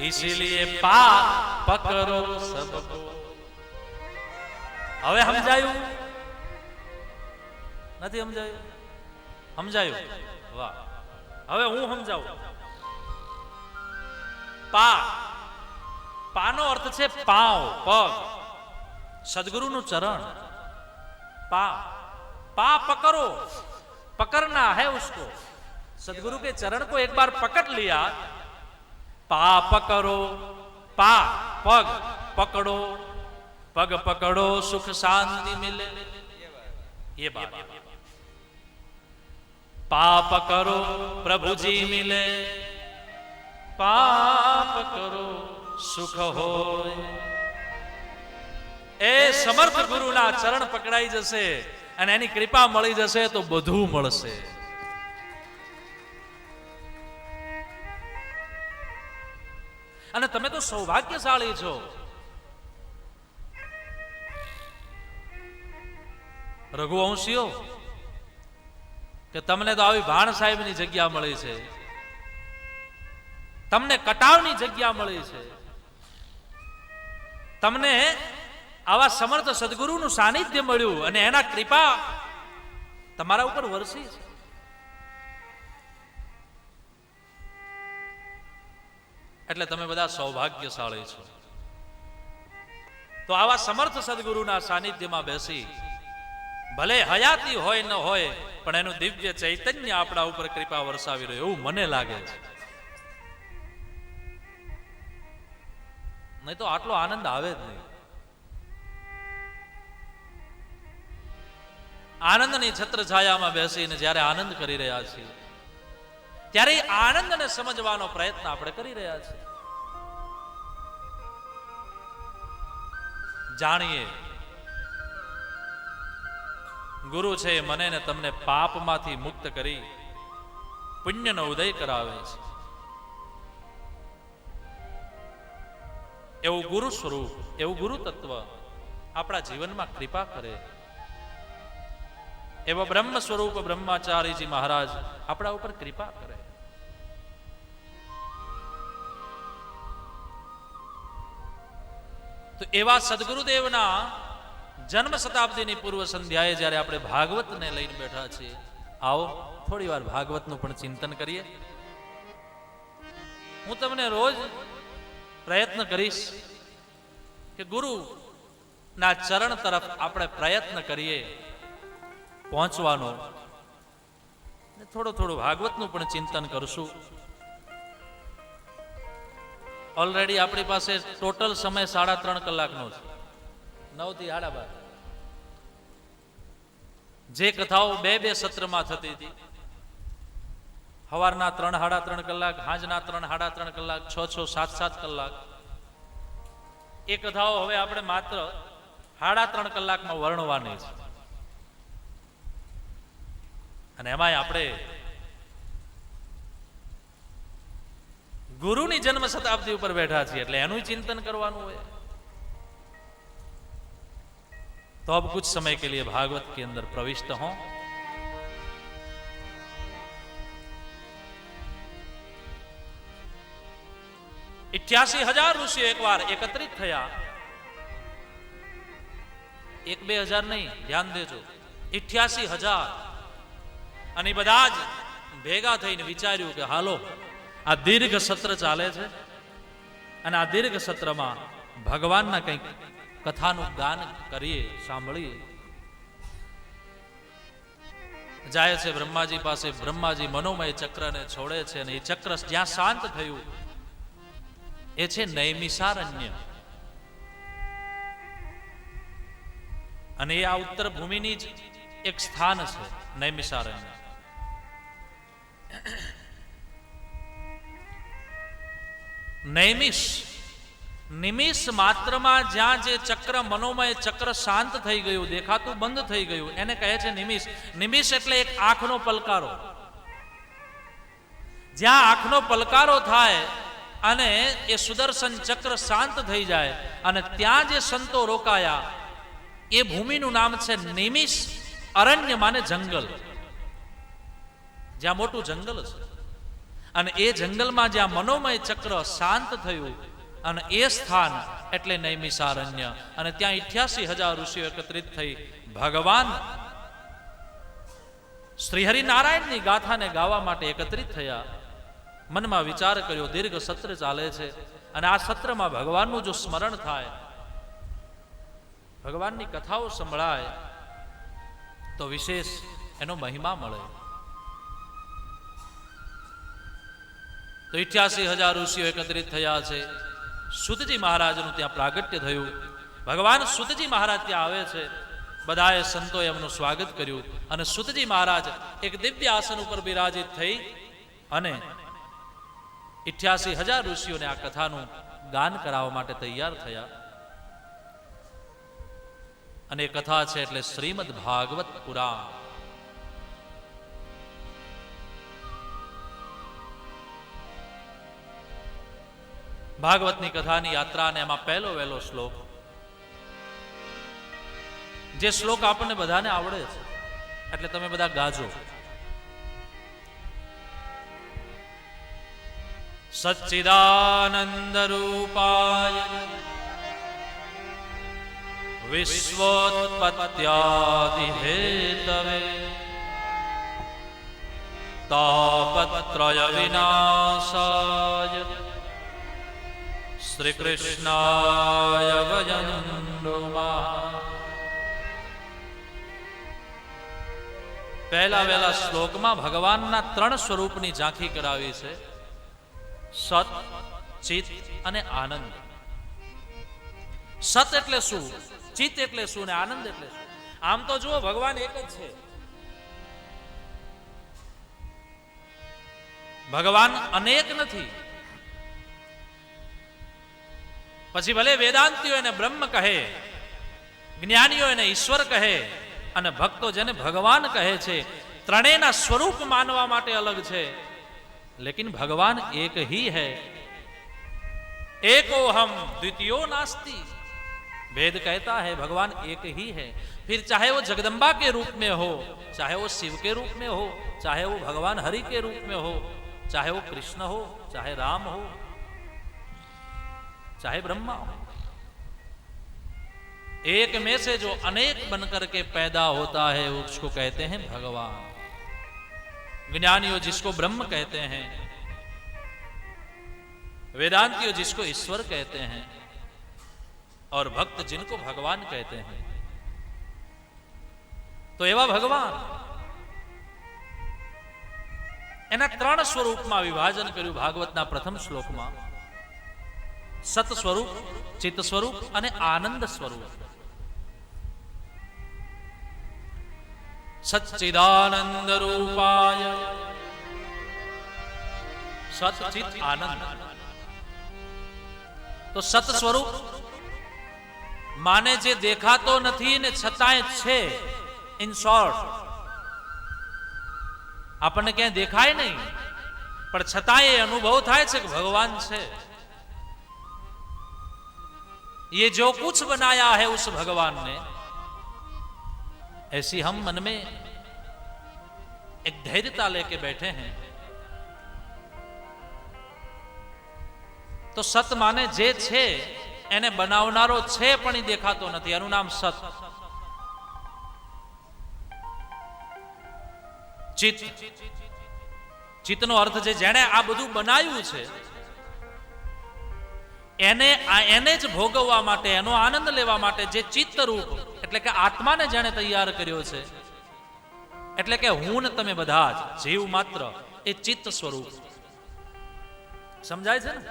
इसीलिए पाप करो सब कोई. હવે સમજાયું નથી? સમજાયું? સમજાયું? વાહ. હવે હું સમજાવું. પાનો અર્થ છે પાવ, પગ. સદગુરુનું ચરણ. पा पकड़ो, पकड़ना है उसको. सदगुरु के चरण को एक बार पकड़ लिया, पा पकड़ो, पा पग पकड़ो, पग पकड़ो सुख शांति मिले. ये बात. पाप करो प्रभु जी मिले, पाप करो सुख होय. એ સમર્થ ગુરુના ચરણ પકડાઈ જશે અને એની કૃપા મળી જશે તો બધું મળશે. અને તમે તો સૌભાગ્યશાળી છો. રઘુવંશીઓ કે તમને તો આવી ભાણ સાહેબની જગ્યા મળી છે, તમને કટાવની જગ્યા મળી છે, તમને આવા સમર્થ સદગુરુનું સાનિધ્ય મળ્યું અને એના કૃપા તમારા ઉપર વરસી છે. એટલે તમે બધા સૌભાગ્યશાળી છો. તો આવા સમર્થ સદગુરુના સાનિધ્યમાં બેસી ભલે હયાતી હોય ન હોય પણ એનું દિવ્ય ચૈતન્ય આપણા ઉપર કૃપા વરસાવી રહ્યું એવું મને લાગે છે. નહીં તો આટલો આનંદ આવે જ નહીં. આનંદની છત્ર છાયામાં બેસીને જ્યારે આનંદ કરી રહ્યા છીએ ત્યારે આનંદને સમજવાનો પ્રયત્ન આપણે કરી રહ્યા છીએ. જાણીએ ગુરુ છે મને ને તમને પાપમાંથી મુક્ત કરી પુણ્યનો ઉદય કરાવે છે. એવું ગુરુ સ્વરૂપ, એવું ગુરુ તત્વ આપણા જીવનમાં કૃપા કરે. એવો બ્રહ્મ સ્વરૂપ બ્રહ્માચાર્યજી મહારાજ આપણા ઉપર કૃપા કરે. તો એવા સદગુરુદેવના જન્મ શતાબ્દીની પૂર્વ સંધ્યાએ જ્યારે આપણે ભાગવતને લઈને બેઠા છીએ, આવો થોડી વાર ભાગવતનું પણ ચિંતન કરીએ. હું તમને રોજ પ્રયત્ન કરીશ કે ગુરુના ચરણ તરફ આપણે પ્રયત્ન કરીએ પહોંચવાનો. થોડું થોડું ભાગવતનું પણ ચિંતન કરશું. ઓલરેડી આપણી પાસે ટોટલ સમય 3.5 કલાકનો છે, 9 થી 12:30. જે કથાઓ 2-2 સત્રમાં થતી હતી, સવારના 3-3.5 કલાક, સાંજના 3-3.5 કલાક, 6-6, 7-7 કલાક, એ કથાઓ હવે આપણે માત્ર 3.5 કલાકમાં વર્ણવાની છે. અને એમાંય આપણે ગુરુની જન્મ શતાબ્દી ઉપર બેઠા છીએ એટલે એનું ચિંતન કરવાનું હોય. तो अब कुछ समय के लिए भागवत के अंदर प्रविष्ट हों. 88,000 ઋષિ એકવાર એકત્રિત થયા. 1-2 હજાર નહીં, ધ્યાન દેજો, 88,000. અને બધા જ ભેગા થઈને વિચાર્યું કે હાલો આ દીર્ઘ સત્ર ચાલે છે અને આ દીર્ઘ સત્રમાં ભગવાનના કંઈક કથાનું ગાન કરીએ, સાંભળીએ. જાય છે બ્રહ્માજી પાસે. બ્રહ્માજી મનોમય ચક્રને છોડે છે અને એ ચક્ર જ્યાં શાંત થયું એ છે નૈમિષારણ્ય. અને એ આ ઉત્તર ભૂમિની જ એક સ્થાન છે નૈમિષારણ્ય. નૈમિષ નિમિષ માત્રમાં જ્યાં જે ચક્ર મનોમય ચક્ર શાંત થઈ ગયું, દેખાતું બંધ થઈ ગયું, એને કહે છે નિમિષ. નિમિષ એટલે એક આંખનો પલકારો. જ્યાં આંખનો પલકારો થાય અને એ સુદર્શન ચક્ર શાંત થઈ જાય અને ત્યાં જે સંતો રોકાયા એ ભૂમિનું નામ છે નિમિષ અરણ્ય માને જંગલ, જ્યાં મોટું જંગલ છે, અને એ જંગલમાં જ્યાં મનોમય ચક્ર શાંત થયું, અને એ સ્થાન એટલે નૈમિષારણ્ય. અને ત્યાં 88,000 ઋષિઓ એકત્રિત થઈ ભગવાન શ્રી હરિનારાયણની ગાથાને ગાવા માટે એકત્રિત થયા. મનમાં વિચાર કર્યો, દીર્ઘ સત્ર ચાલે છે, અને આ સત્રમાં ભગવાનનું જો સ્મરણ થાય, ભગવાનની કથાઓ સંભળાય, તો વિશેષ એનો મહિમા મળે. તો 88,000 ઋષિઓ એકત્રિત થયા છે. સુતજી મહારાજનું ત્યાં પ્રાગટ્ય થયું. ભગવાન સુતજી મહારાજ ત્યાં આવે છે. બધાએ સંતોએ એમનું સ્વાગત કર્યું, અને સુતજી મહારાજ એક દિવ્ય આસન ઉપર બિરાજિત થઈ અને 88,000 ઋષિઓને આ કથાનું ગાન કરાવવા માટે તૈયાર થયા. અને એ કથા છે એટલે શ્રીમદ ભાગવત પુરાણ. ભાગવતની કથાની યાત્રાને એમાં પહેલો વહેલો શ્લોક, જે શ્લોક આપણને બધાને આવડે છે એટલે તમે બધા ગાજો. સચ્ચિદાનંદ રૂપાય વિશ્વોત્પત્યાદિ હેતવે તાપત્રય વિનાશાય શ્રી કૃષ્ણાય વયં નમઃ. પહેલા વહેલા શ્લોકમાં ભગવાનના 3 સ્વરૂપની ઝાંખી કરાવી છે: સત, ચિત અને આનંદ. સત એટલે શું, ચિત એટલે શું, ને આનંદ એટલે શું? આમ તો જુઓ, ભગવાન એક જ છે. ભગવાન અનેક નથી. પછી ભલે વેદાંતિઓ એને બ્રહ્મ કહે, જ્ઞાનીઓ એને ઈશ્વર કહે, અને ભક્તો જેને ભગવાન કહે છે, ત્રણેયના સ્વરૂપ માનવા માટે અલગ છે, लेकिन भगवान एक ही है. एको हम द्वितीयो नास्ति. वेद कहता है भगवान एक ही है. फिर चाहे वो जगदम्बा के रूप में हो, चाहे वो शिव के रूप में हो, चाहे वो भगवान हरि के रूप में हो, चाहे वो कृष्ण हो, चाहे राम हो, चाहे ब्रह्मा हो, एक में से जो अनेक बनकर के पैदा होता है उसको कहते हैं भगवान. ज्ञानियों जिसको ब्रह्म कहते हैं, वेदांतियों जिसको ईश्वर कहते हैं, और भक्त जिनको भगवान कहते हैं. तो एवा भगवान एना 3 स्वरूपમાં વિભાજન કર્યું ભાગવતના પ્રથમ શ્લોકમાં: સત સ્વરૂપ, ચિત્ત સ્વરૂપ અને આનંદ સ્વરૂપ. સચ્ચિદાનંદ રૂપાય, સત ચિત આનંદ. તો સત સ્વરૂપ માને જે દેખાતો નથી ને છતાંય છે. ઇન શોર્ટ, આપણને ક્યાંય દેખાય નહીં પણ છતાંય એ અનુભવ થાય છે કે ભગવાન છે. ये जो कुछ बनाया है उस भगवान ने, ऐसी हम मन में एक धैर्यता लेके बैठे हैं. तो सत माने जे छे એને બનાવનારો છે પણ એ દેખાતો નથી, એનું નામ સત. ચિત્ત, ચિત્તનો અર્થ છે જેણે આ બધું બનાવ્યું છે એને જ ભોગવવા માટે, એનો આનંદ લેવા માટે જે ચિત્ત રૂપ એટલે કે આત્માને જેણે તૈયાર કર્યો છે, એટલે કે હું ને તમે બધા જ જીવ માત્ર એ ચિત્ત સ્વરૂપ. સમજાય છે ને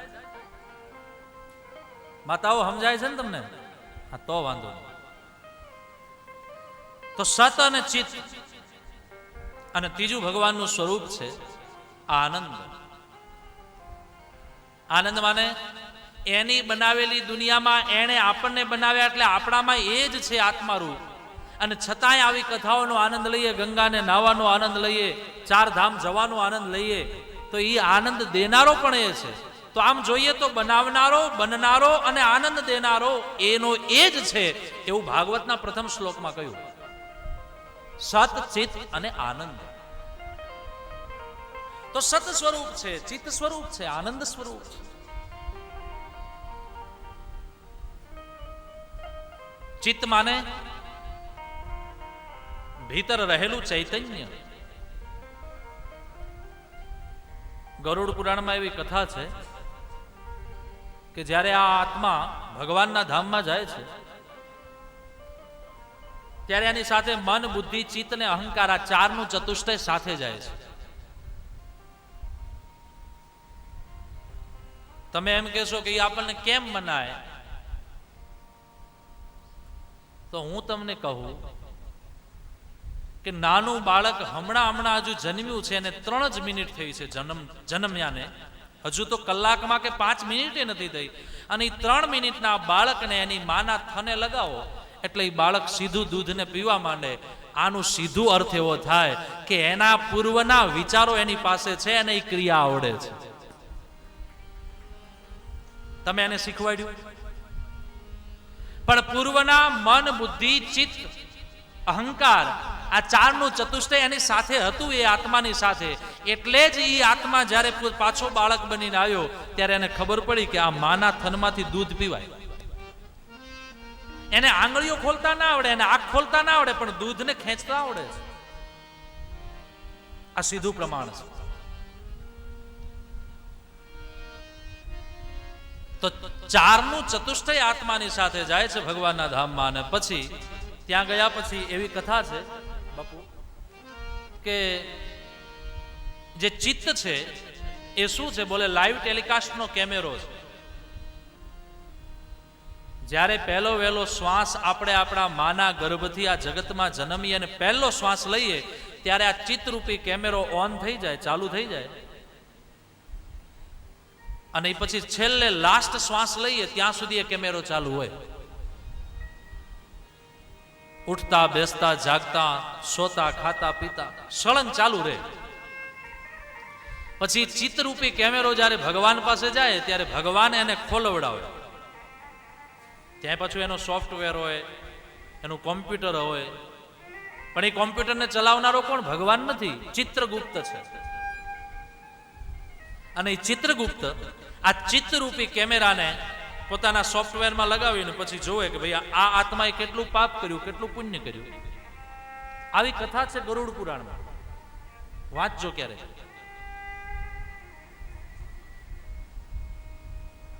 માતાઓ? સમજાય છે ને તમને? હા, તો વાંધો નહીં. તો સત અને ચિત્ત, અને ત્રીજું ભગવાનનું સ્વરૂપ છે આનંદ. આનંદ માને એની બનાવેલી દુનિયામાં એણે આપણને બનાવ્યા એટલે આપણામાં એ જ છે આત્મારૂપ, અને છતાંય આવી કથાઓનો આનંદ લઈએ, ગંગાને નાહવાનો આનંદ લઈએ, 4 ધામ જવાનો આનંદ લઈએ, તો એ આનંદ દેનારો પણ એ છે. તો આમ જોઈએ તો બનાવનારો, બનનારો અને આનંદ દેનારો એનો એ જ છે, એવું ભાગવતના પ્રથમ શ્લોકમાં કહ્યું. સત, ચિત્ત અને આનંદ. તો સત સ્વરૂપ છે, ચિત્ત સ્વરૂપ છે, આનંદ સ્વરૂપ છે. ચિત્ત માને ભીતર રહેલું ચૈતન્ય. ગરુડ પુરાણમાં એવી કથા છે કે જ્યારે આ આત્મા ભગવાનના ધામમાં જાય છે ત્યારે એની સાથે મન, બુદ્ધિ, ચિત્ત અને અહંકાર આ ચારનું ચતુષ્ટય સાથે જાય છે. તમે એમ કહેશો કે એ આપણને કેમ મનાય? તો હું તમને કહું કે નાનું બાળક હમણાં હજુ જન્મ્યું છે અને 3 જ મિનિટ થઈ છે જન્મ્યાને, હજુ તો કલાકમાં કે 5 મિનિટે નથી થઈ, અને એ 3 મિનિટના બાળકને એની માના થને લગાવો એટલે એ બાળક સીધું દૂધને પીવા માંડે. આનું સીધું અર્થ એવો થાય કે એના પૂર્વના વિચારો એની પાસે છે અને એ ક્રિયા આવડે છે. તમે એને શીખવાડ્યું? પણ પૂર્વના મન, બુદ્ધિ, ચિત્ત, અહંકાર આ ચારનું ચતુષ્ટય એની સાથે હતું, એ આત્માની સાથે. એટલે જ એ આત્મા જ્યારે પાછો બાળક બનીને આવ્યો ત્યારે એને ખબર પડી કે આ માના થનમાંથી દૂધ પીવાય. એને આંગળીઓ ખોલતા ના આવડે, એને આંખ ખોલતા ના આવડે, પણ દૂધને ખેંચતા આવડે છે. આ સીધું પ્રમાણ છે. તો ચારનું ચતુષ્ટય આત્માની સાથે જાય છે ભગવાનના ધામમાં. અને પછી ત્યાં ગયા પછી એવી કથા છે બાપુ કે જે ચિત્ત છે એ શું છે? બોલે લાઈવ ટેલિકાસ્ટનો કેમેરો છે. જ્યારે પહેલો વહેલો શ્વાસ આપણે આપણા માના ગર્ભથી આ જગતમાં જન્મીએ અને પહેલો શ્વાસ લઈએ ત્યારે આ ચિત્તરૂપી કેમેરો ઓન થઈ જાય, ચાલુ થઈ જાય. અને પછી છેલ્લે લાસ્ટ શ્વાસ લઈએ ત્યાં સુધી એ કેમેરો ચાલુ હોય. ઉઠતા, બેસતા, જાગતા, સોતા, ખાતા, પીતા સળંગ ચાલુ રહે. પછી ચિત્તરૂપી કેમેરો જ્યારે ભગવાન પાસે જાય ત્યારે ભગવાન એને ખોલવડાવે. ત્યાં પાછું એનો સોફ્ટવેર હોય, એનું કોમ્પ્યુટર હોય. પણ એ કોમ્પ્યુટરને ચલાવનારો કોણ? ભગવાન નથી, ચિત્રગુપ્ત છે. અને એ ચિત્રગુપ્ત આ ચિત્તરૂપી કેમેરાને પોતાના સોફ્ટવેરમાં લગાવીને પછી જોવે કે ભાઈ આ આત્માએ કેટલું પાપ કર્યું, કેટલું પુણ્ય કર્યું. આવી કથા છે ગરુડ પુરાણમાં, વાંચજો ક્યારે.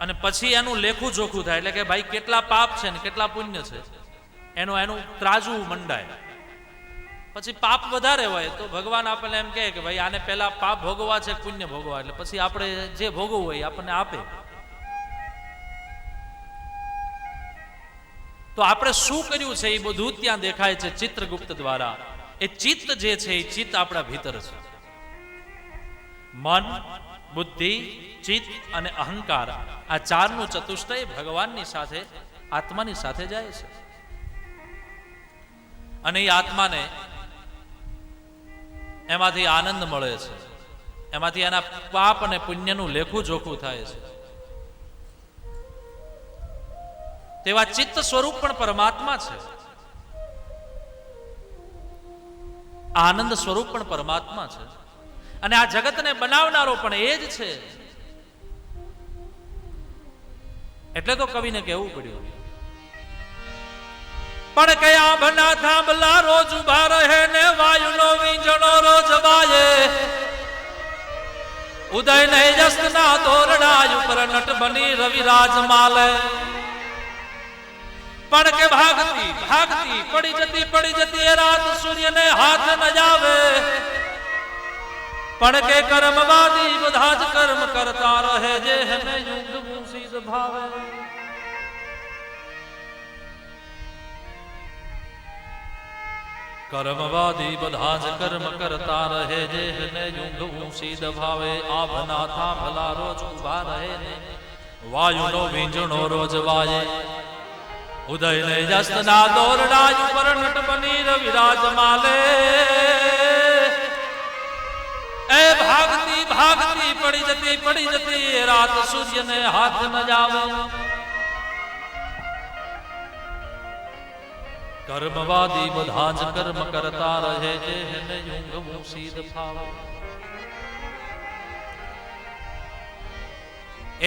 અને પછી એનું લેખું જોખું થાય, એટલે કે ભાઈ કેટલા પાપ છે ને કેટલા પુણ્ય છે એનું ત્રાજવું મંડાય. પછી પાપ વધારે હોય તો ભગવાન આપણને એમ કહે કે ભાઈ આને પહેલા પાપ ભોગવવા છે, પુણ્ય ભોગવવા, એટલે પછી આપણે જે ભોગવવું હોય આપણને આપે. તો આપણે શું કર્યું છે એ બધું ત્યાં દેખાય છે ચિત્રગુપ્ત દ્વારા. એ ચિત્ત જે છે એ ચિત્ત આપણા ભીતર છે. મન, બુદ્ધિ, ચિત્ત અને અહંકાર આ ચારનું ચતુષ્ટય ભગવાનની સાથે, આત્માની સાથે જાય છે. અને એ આત્માને એમાંથી આનંદ મળે છે, એમાંથી એના પાપ અને પુણ્યનું લેખું જોખું થાય છે. તેવા ચિત્ત સ્વરૂપ પણ પરમાત્મા છે, આનંદ સ્વરૂપ પણ પરમાત્મા છે, અને આ જગતને બનાવનારો પણ એ જ છે. એટલે તો કવિને કહેવું પડ્યું, પણ કયા ભના થાંભલા રોજ ઉભા રહે ને વાયુનો વીંજણો રોજ વાયે, ઉદય ને જસ્તના તોરડા ઉપર નટ બની રવિરાજ માલે. પણ કે ભાગતી ભાગતી પડી જતી રાત સૂર્યને હાથ ન જાવે, પણ કે કર્મવાદી બધા જ કર્મ કરતા રહે જે હમે યુગ મૂસીદ ભાવે. કર્મવાદી બધા જ કર્મ કરતા રહે જે હમે યુગ મૂસીદ ભાવે. આભના થાંભલા રોજ ઉભા રહે ને વાયુનો વીંજણો રોજ વાયે, ઉદય ને જસ્તના દોરડા ઉપર નટ બની રવિરાજ માલે. એ ભાગતી ભાગતી પડી જતી રાત સૂર્યને હાથ ન જાવે, કર્મવાદી બધા જ કર્મ કરતા રહે છે એને ઊંઘવું સીધ ફાવે.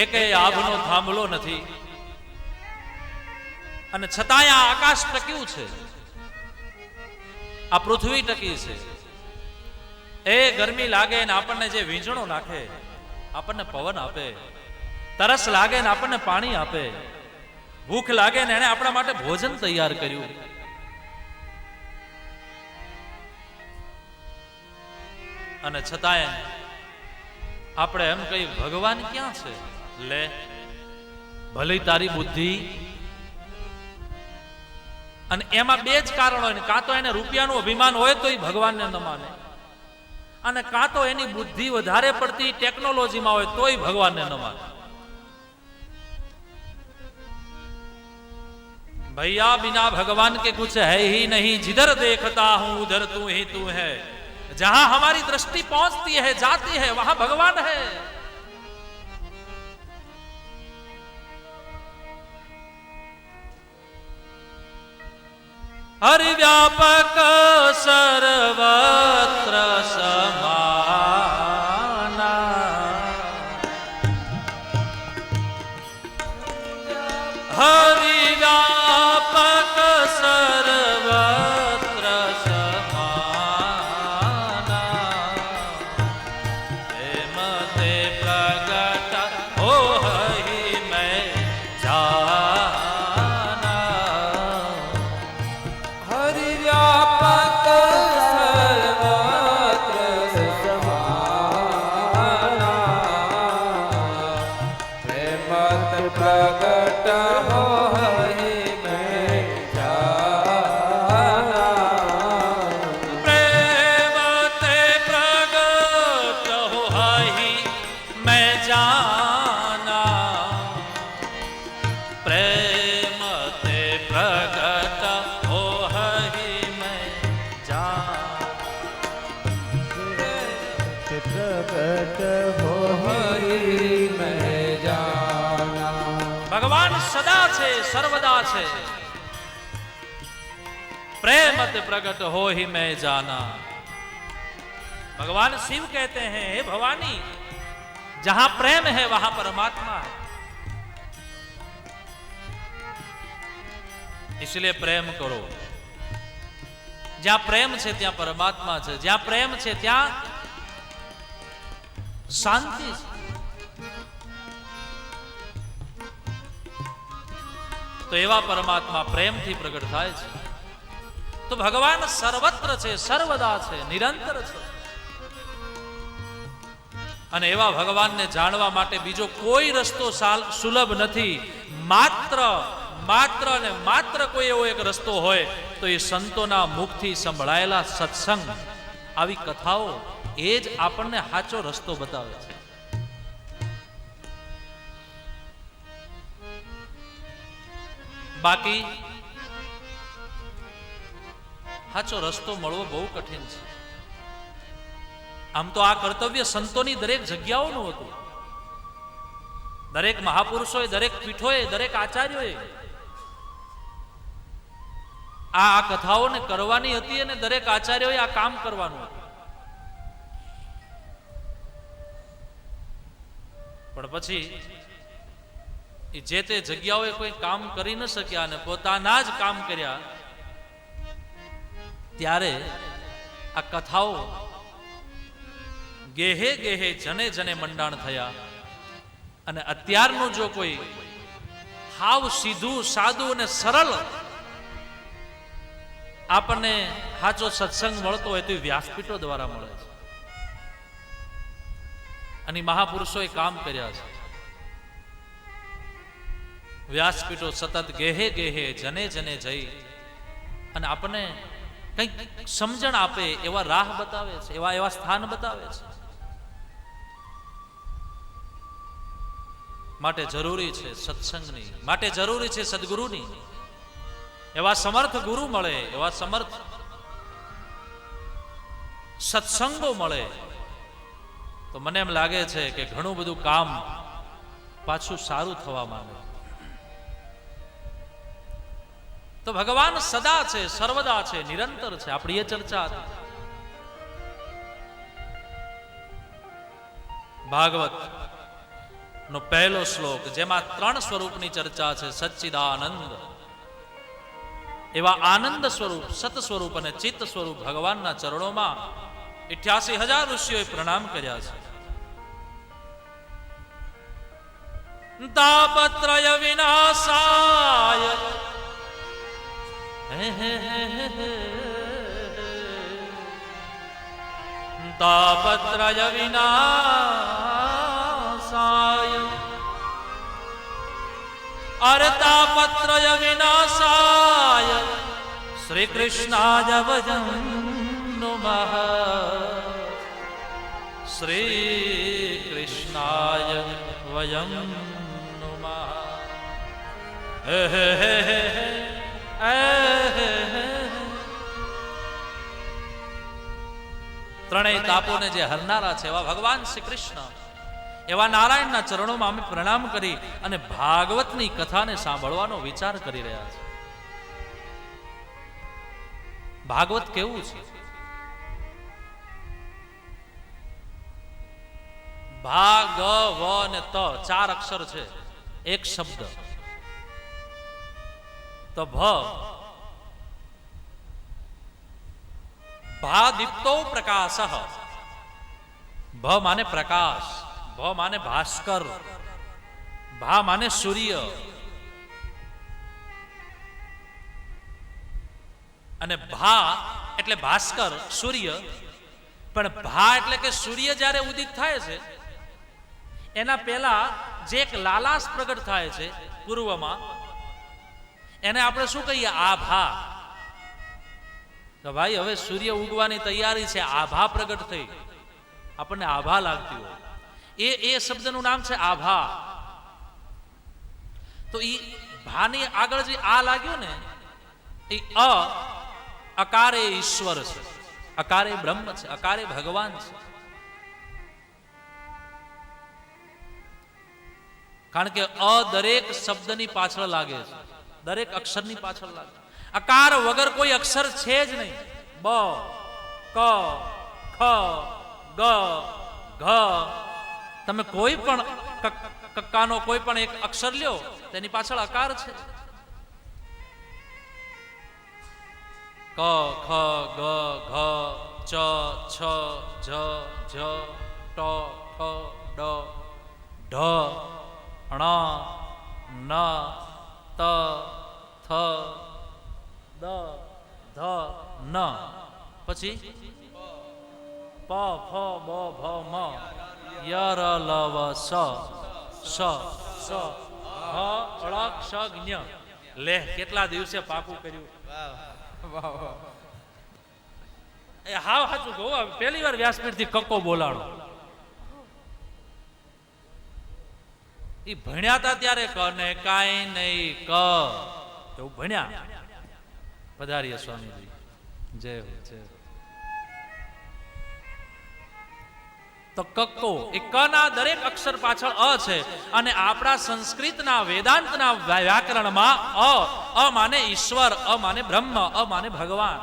એકે આભનો થાંભલો નથી અને છતાંય આ આકાશ ટક્યું છે, આ પૃથ્વી ટકી છે. એ ગરમી લાગે ને આપણને જે વીંજણો નાખે, આપણને પવન આપે, તરસ લાગે ને આપણને પાણી આપે, ભૂખ લાગે ને એને આપણા માટે ભોજન તૈયાર કર્યું. અને છતાંય આપણે એમ કહી ભગવાન ક્યાં છે? લે ભલે તારી બુદ્ધિ. અને એમાં બે જ કારણ હોય, કાં તો એને રૂપિયાનું અભિમાન હોય તો એ ભગવાનને ન માને, અને કાં તો એની બુદ્ધિ વધારે પડતી ટેકનોલોજીમાં હોય તોય ભગવાનને ન માને. भैया बिना भगवान के कुछ है ही नहीं, जिधर देखता हूं उधर तू ही तू है, जहां हमारी दृष्टि पहुंचती है जाती है वहां भगवान है. हरि व्यापक सर्वत्र समाना, हरि व्यापक सर्वत्र समाना, प्रेम ते प्रगट हो ही मैं जाना. હરિ વ્યાપક સર્વત્ર સમાના, પ્રેમત પ્રગટ હો હરિ મેં જાના. प्रेम ते प्रगट हो ही मैं जाना, प्रेम ते प्रगट हो ही मैं जाना. પ્રગટ હો હરિ મેં જાના. भगवान सदा છે, सर्वदा છે. प्रेम ते प्रगट हो ही मैं जाना. भगवान शिव कहते हैं, हे भवानी, जहां प्रेम है वहां परमात्मा है. इसलिए प्रेम करो. જ્યાં પ્રેમ છે ત્યાં પરમાત્મા છે, જ્યાં પ્રેમ છે ત્યાં શાંતિ છે. તો એવા પરમાત્મા પ્રેમથી પ્રગટ થાય છે. તો ભગવાન સર્વત્ર છે, સર્વદા છે, નિરંતર છે. અને એવા ભગવાનને જાણવા માટે બીજો કોઈ રસ્તો સુલભ નથી. માત્ર અને માત્ર કોઈ એવો એક રસ્તો હોય તો એ સંતોના મુખથી સંભળાયેલા સત્સંગ, આવી કથાઓ એ જ આપણને સાચો રસ્તો બતાવે છે. બાકી સાચો રસ્તો મળવો બહુ કઠિન છે. આમ તો આ કર્તવ્ય સંતોની દરેક જગ્યાઓનું હતું. દરેક મહાપુરુષોએ, દરેક પીઠોએ, દરેક આચાર્યોએ આ કથાઓને કરવાની હતી અને દરેક આચાર્યોએ આ કામ કરવાનું હતું. પણ પછી જે તે જગ્યાઓએ કોઈ કામ કરી ન શક્યા અને પોતાના જ કામ કર્યા, ત્યારે આ કથાઓ ગેહે ગેહે જને જને મંડાણ થયા. અને અત્યારનું જો કોઈ હાવ સીધું, સાદું અને સરળ આપણને સાચો સત્સંગ મળતો હોય તો વ્યાસપીઠો દ્વારા મળે છે. અને મહાપુરુષોએ કામ કર્યા છે. વ્યાસપીઠો સતત ગેહે ગેહે જને જને જઈ અને આપણને કંઈક સમજણ આપે એવા રાહ બતાવે છે, એવા સ્થાન બતાવે છે. માટે જરૂરી છે સત્સંગની, માટે જરૂરી છે સદગુરુની. એવા સમર્થ ગુરુ મળે, એવા સમર્થ સત્સંગો મળે તો મને એમ લાગે છે કે ઘણું બધું કામ પાછું સારું થવા માંગે. તો ભગવાન સદા છે, સર્વદા છે, નિરંતર છે. આપણી એ ચર્ચા હતી. ભાગવત નો પહેલો શ્લોક જેમાં 3 સ્વરૂપની ચર્ચા છે. સચ્ચિદાનંદ, એવા આનંદ સ્વરૂપ, સત સ્વરૂપ અને ચિત્ત સ્વરૂપ ભગવાનના ચરણોમાં 88,000 ઋષિઓએ પ્રણામ કર્યા છે. તાપત્રય વિનાશાય તાપત્રય વિનાશાય અરે તાપત્રય વિનાશાય શ્રી કૃષ્ણાય વયં નુમઃ શ્રી કૃષ્ણાય વયં નુમઃ. ત્રણેય તાપોને જે હરનારા છે એવા ભગવાન શ્રી કૃષ્ણ, એવા નારાયણના ચરણોમાં અમે પ્રણામ કરી અને ભાગવતની કથાને સાંભળવાનો વિચાર કરી રહ્યા છે. ભાગવત કેવું છે? ભાગ વ ને ત 4 અક્ષર છે, એક શબ્દ. તો ભા દીપ્તો પ્રકાશ. ભ માને પ્રકાશ, ભ માને ભાસ્કર, ભા માને સૂર્ય. અને ભા એટલે ભાસ્કર, સૂર્ય. પણ ભા એટલે કે સૂર્ય જ્યારે ઉદિત થાય છે એના પહેલા જે એક લાલાશ પ્રગટ થાય છે પૂર્વમાં, એને આપણે શું કહીએ? આભા. તો ભાઈ હવે સૂર્ય ઉગવાની તૈયારી છે, આભા પ્રગટ થઈ, આપણને આભા લાગતી હોય, એ શબ્દનું નામ છે આભા. તો એ ભાની આગળ જે આ લાગ્યું ને, એ અકારે ઈશ્વર છે, અકારે બ્રહ્મ છે, અકારે ભગવાન છે. કારણ કે દરેક શબ્દની પાછળ લાગે છે, દરેક અક્ષરની પાછળ લાગે. અકાર વગર કોઈ અક્ષર છે જ નહીં. બ, ક, ખ, ગ, ઘ. તમે કોઈ પણ કક્કાનો કોઈ પણ એક અક્ષર લ્યો, તેની પાછળ અકાર છે. ક, ખ, ગ, ઘ, ચ, છ, જ, ઝ, ટ, ઠ, ડ, ઢ, ણ, ન, ત, થ, દ, ધ, ન. પછી પ, ફ, બ, ભ, મ, ય, ર, લ, વ, સ, સ, સ, હ, ળ, ક્ષ, જ્ઞ. લે, કેટલા દિવસે પાકું કર્યું. એ હાવ સાચું કહું, પહેલી વાર વ્યાસપીઠ થી કક્કો બોલાડો. એ ભણ્યા હતા ત્યારે ક ને કાંઈ નહીં ક એવું ભણ્યા. પધારીએ સ્વામીજી, જય હો, જય હો. તો કક્કો એ ક ના દરેક અક્ષર પાછળ અ છે. અને આપણા સંસ્કૃતના વેદાંતના વ્યાકરણમાં અ માને ઈશ્વર, અ માને બ્રહ્મ, અ માને ભગવાન.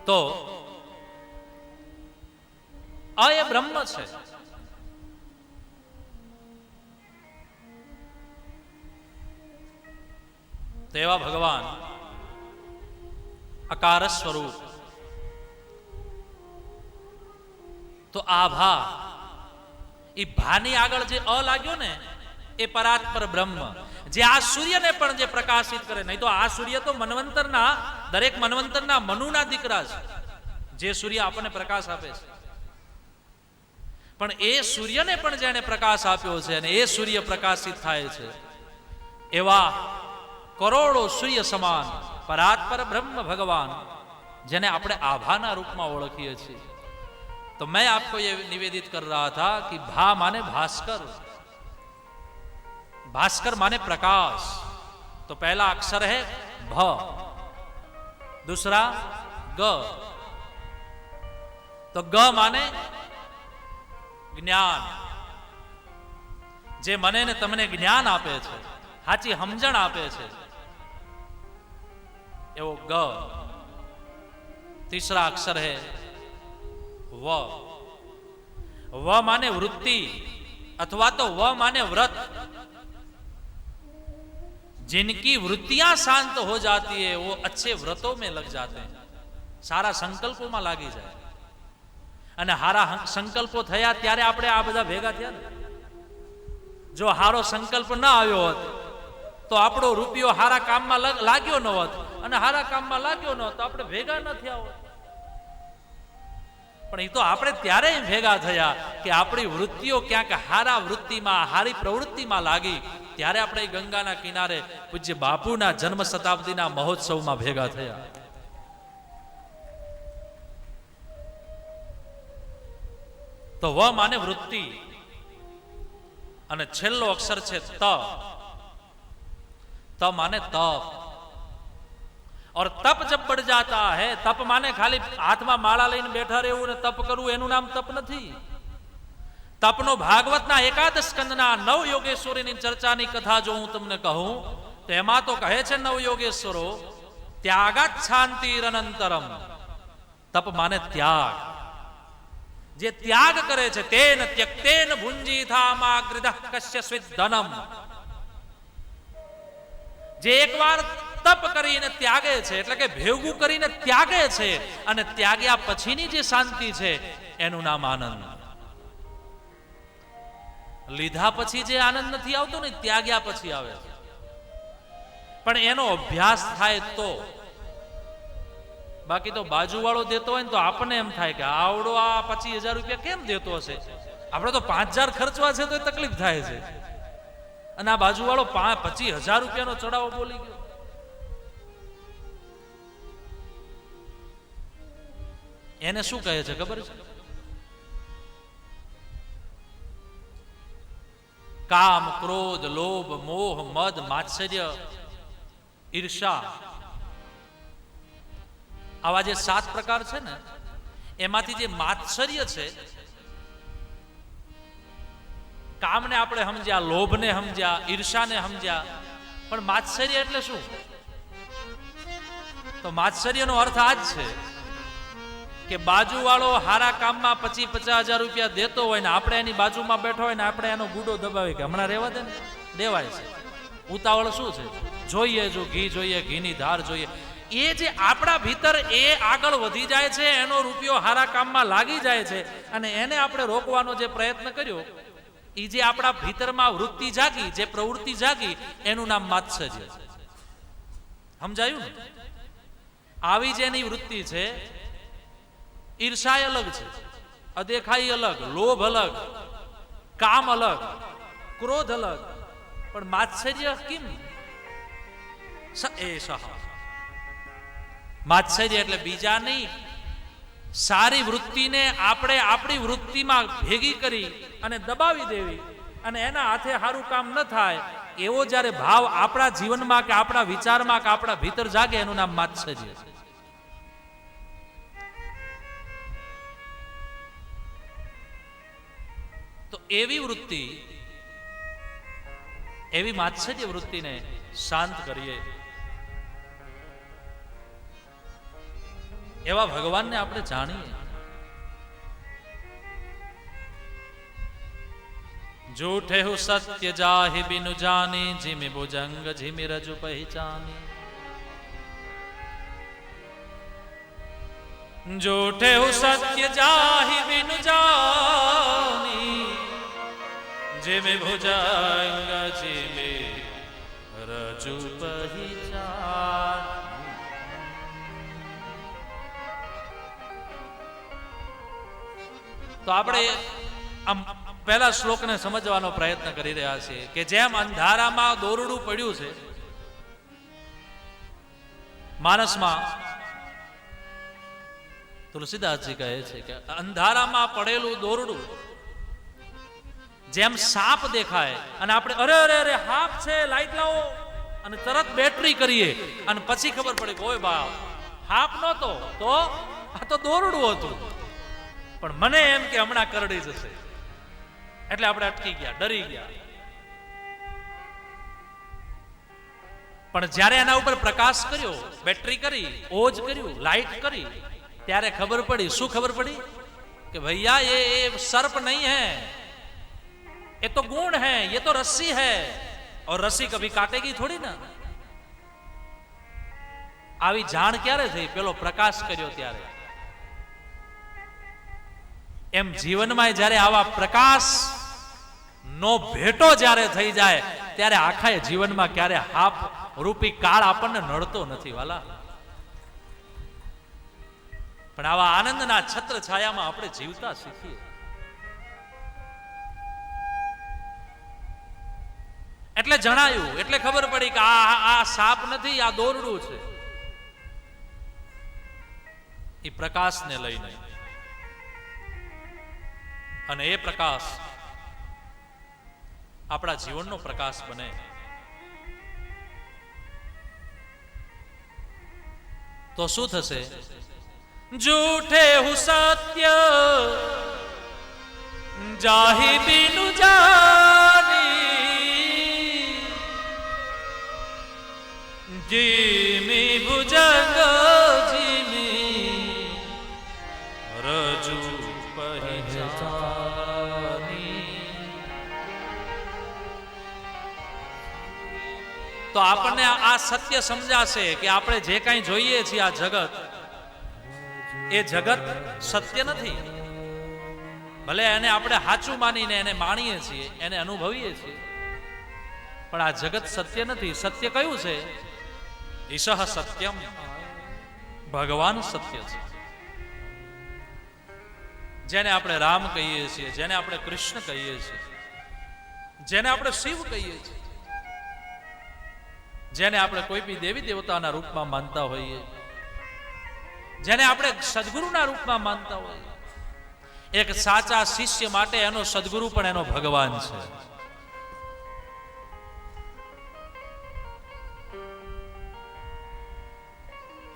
તો એ બ્રહ્મ છે. તેવા ભગવાન અકાર સ્વરૂપ. તો આભા, એ ભાની આગળ જે અ લાગ્યો ને એ પરાત્પર બ્રહ્મ, જે આ સૂર્યને પણ જે પ્રકાશિત કરે. નહીં તો આ સૂર્ય તો મન્વંતરના, દરેક મન્વંતરના મનુના દીકરા છે, જે સૂર્ય આપણને પ્રકાશ આપે છે. પણ એ સૂર્યને પણ જેને પ્રકાશ આપ્યો છે અને એ સૂર્ય પ્રકાશિત થાય છે, એવા કરોડો સૂર્ય સમાન પરાત્પર બ્રહ્મ ભગવાન, જેને આપણે આભાના રૂપમાં ઓળખીએ છીએ. तो मैं आपको ये निवेदित कर रहा था कि भा माने भास्कर, भास्कर माने प्रकाश, तो पहला अक्षर है भ, दूसरा ग, तो ग माने જ્ઞાન, જે મને ને તમને જ્ઞાન આપે છે, સાચી સમજણ આપે છે, એવો ગ. तीसरा अक्षर है व. व माने वृत्ति अथवा तो व माने व्रत. जिनकी वृत्तियां शांत हो जाती है वो अच्छे व्रतों में लग जाते हैं, सारा संकल्पों में लागी जाए. અને હારા સંકલ્પો થયા ત્યારે આપણે આ બધા ભેગા થયા ને. જો હારો સંકલ્પ ના આવ્યો હોત તો આપણો રૂપિયો હારા કામમાં લાગ્યો ન હોત, અને હારા કામમાં લાગ્યો ન હોત તો આપણે ભેગા ન થયા હોત. પણ એ તો આપણે ત્યારે ભેગા થયા કે આપણી વૃત્તિઓ ક્યાંક હારા વૃત્તિમાં, હારી પ્રવૃત્તિમાં લાગી, ત્યારે આપણે ગંગાના કિનારે પૂજ્ય બાપુના જન્મ શતાબ્દીના મહોત્સવમાં ભેગા થયા. તો વ माने वृत्ति, અને છેલ્લો અક્ષર છે ત. त माने तप. और तप जब बढ़ जाता है, तप माने खाली हाथ में माला लઈને બેઠા રહેવું ને તપ કરવું, એનું નામ તપ નથી. તપનો ભાગવતના એકાદશ સ્કંદના નવ યોગેશ્વરીની ચર્ચાની કથા જો હું તમને કહું તો એમાં તો કહે છે નવ યોગેશ્વરો, ત્યાગાત શાંતિરનંતરમ. તપ માને ત્યાગ. જે ત્યાગ કરે છે તેન ત્યક્તેન ભુંજીથામાગ્રિદઃ કશ્યસ્વિદ ધનમ. જે એકવાર તપ કરીને ત્યાગે છે, એટલે કે ભેગું કરીને ત્યાગે છે, અને ત્યાગ્યા પછીની જે શાંતિ છે એનું નામ આનંદ. લીધા પછી જે આનંદ નથી આવતો ને, ત્યાગ્યા પછી આવે છે. પણ એનો અભ્યાસ થાય તો. બાકી તો બાજુવાળો દેતો હોય ને તો આપણને એમ થાય કે આવડો આ 25,000 રૂપિયા કેમ દેતો હશે, આપણે તો 5,000 ખર્ચવા છે તો તકલીફ થાય છે, અને આ બાજુવાળો 25,000 રૂપિયાનો ચડાવો બોલી ગયો. એને શું કહે છે ખબર છે? કામ, ક્રોધ, લોભ, મોહ, મદ, માત્સર્ય, ઈર્ષા, આવા જે 7 પ્રકાર છે ને, એમાંથી જે માત્સર્ય છે, કામને આપણે સમજ્યા, લોભને સમજ્યા, ઈર્ષાને સમજ્યા, પણ માત્સર્ય એટલે શું? તો માત્સર્યનો અર્થ આ જ છે કે બાજુવાળો હારા કામમાં 50,000 રૂપિયા દેતો હોય ને આપણે એની બાજુમાં બેઠો હોય ને આપણે એનો ગુડો દબાવી કે હમણાં રહેવા દે ને, દેવાય છે. ઉતાવળ શું છે? જોઈએ જો ઘી જોઈએ, ઘીની ધાર જોઈએ. એ જે આપણા ભીતર એ આગળ વધી જાય છે, એનો રૂપિયો હારા કામમાં લાગી જાય છે, અને એને આપણે રોકવાનો જે પ્રયત્ન કર્યો, એ જે આપણા ભીતરમાં વૃત્તિ જાગી, જે પ્રવૃત્તિ જાગી, એનું નામ માત્સર્ય છે. સમજાયું ને? આવી જેની વૃત્તિ છે, ઈર્ષાય અલગ છે, અદેખાઈ અલગ, લોભ અલગ, કામ અલગ, ક્રોધ અલગ, પણ માત્સર્ય કેમ? માત્સર્ય એટલે બીજા નહીં, સારી વૃત્તિને આપણે આપણી વૃત્તિમાં ભેગી કરી અને દબાવી દેવી, અને એના હાથે સારું કામ ન થાય એવો જ્યારે ભાવ આપણા જીવનમાં કે આપણા વિચારમાં કે આપણા ભીતર જાગે, એનું નામ માત્સર્ય છે. તો એવી વૃત્તિ, એવી માત્સર્ય વૃત્તિને શાંત કરીએ, એવા ભગવાનને આપણે જાણીએ. જૂઠે હું સત્ય જાહી બિનુ જાની, જીમી ભુજંગ જીમી રજુ પહેચાની. જૂઠે હું સત્ય જાહી બિનુ જાની, જીમી ભુજંગ જીમી રજુ પહેચાની. તો આપણે આમ પહેલા શ્લોકને સમજવાનો પ્રયત્ન કરી રહ્યા છીએ કે જેમ અંધારામાં દોરડું પડ્યું છે માનસમાં, તુલસીદાસજી કહે છે કે અંધારામાં પડેલું દોરડું જેમ સાપ દેખાય અને આપણે અરે અરે અરે સાપ છે લાઈટ લાવો અને તરત બેટરી કરીએ અને પછી ખબર પડે કે ઓય બાપ સાપ નહોતો તો આ તો દોરડું હતું, પણ મને એમ કે હમણાં કરડી જશે એટલે આપણે અટકી ગયા, ડરી ગયા. પણ જ્યારે એના ઉપર પ્રકાશ કર્યો, બેટરી કરી, ઓજ કર્યું, લાઈટ કરી, ત્યારે ખબર પડી. શું ખબર પડી? कि भैया ये सर्प नहीं है, ये तो गुण है, ये तो रस्सी है और रस्सी कभी काटेगी थोड़ी ना. આવી જાણ ક્યારે થઈ? પેલો પ્રકાશ કર્યો ત્યારે. એમ જીવનમાં જ્યારે આવા પ્રકાશ નો ભેટો જ્યારે થઈ જાય ત્યારે આખા જીવનમાં ક્યારે હાપ રૂપી કાળ આપણને નડતો નથી વાલા. પણ આવા આનંદના છત્ર છાયામાં આપણે જીવતા શીખીએ. એટલે જણાયું, એટલે ખબર પડી કે આ સાપ નથી, આ દોરડું છે. એ પ્રકાશને લઈને, અને એ પ્રકાશ આપણા જીવનનો પ્રકાશ બને. તો શું થશે? झूठे हूं सत्य जाहि बिनु जानी, जीमी भुजंग जीमी रजू पहिचानी. તો આપણને આ સત્ય સમજાશે કે આપણે જે કંઈ જોઈએ છીએ આ જગત, એ જગત સત્ય નથી. ભલે એને આપણે સાચું માનીને એને માણીએ છીએ, એને અનુભવીએ છીએ, પણ આ જગત સત્ય નથી. સત્ય કયું છે? ઈશઃ સત્યમ, ભગવાન સત્ય છે. જેને આપણે રામ કહીએ છીએ, જેને આપણે કૃષ્ણ કહીએ છીએ, જેને આપણે શિવ કહીએ છીએ, જેને આપણે કોઈ બી દેવી દેવતાના રૂપમાં માનતા હોઈએ, જેને આપણે સદગુરુના રૂપમાં માનતા હોય, એક સાચા શિષ્ય માટે એનો સદગુરુ પણ એનો ભગવાન છે.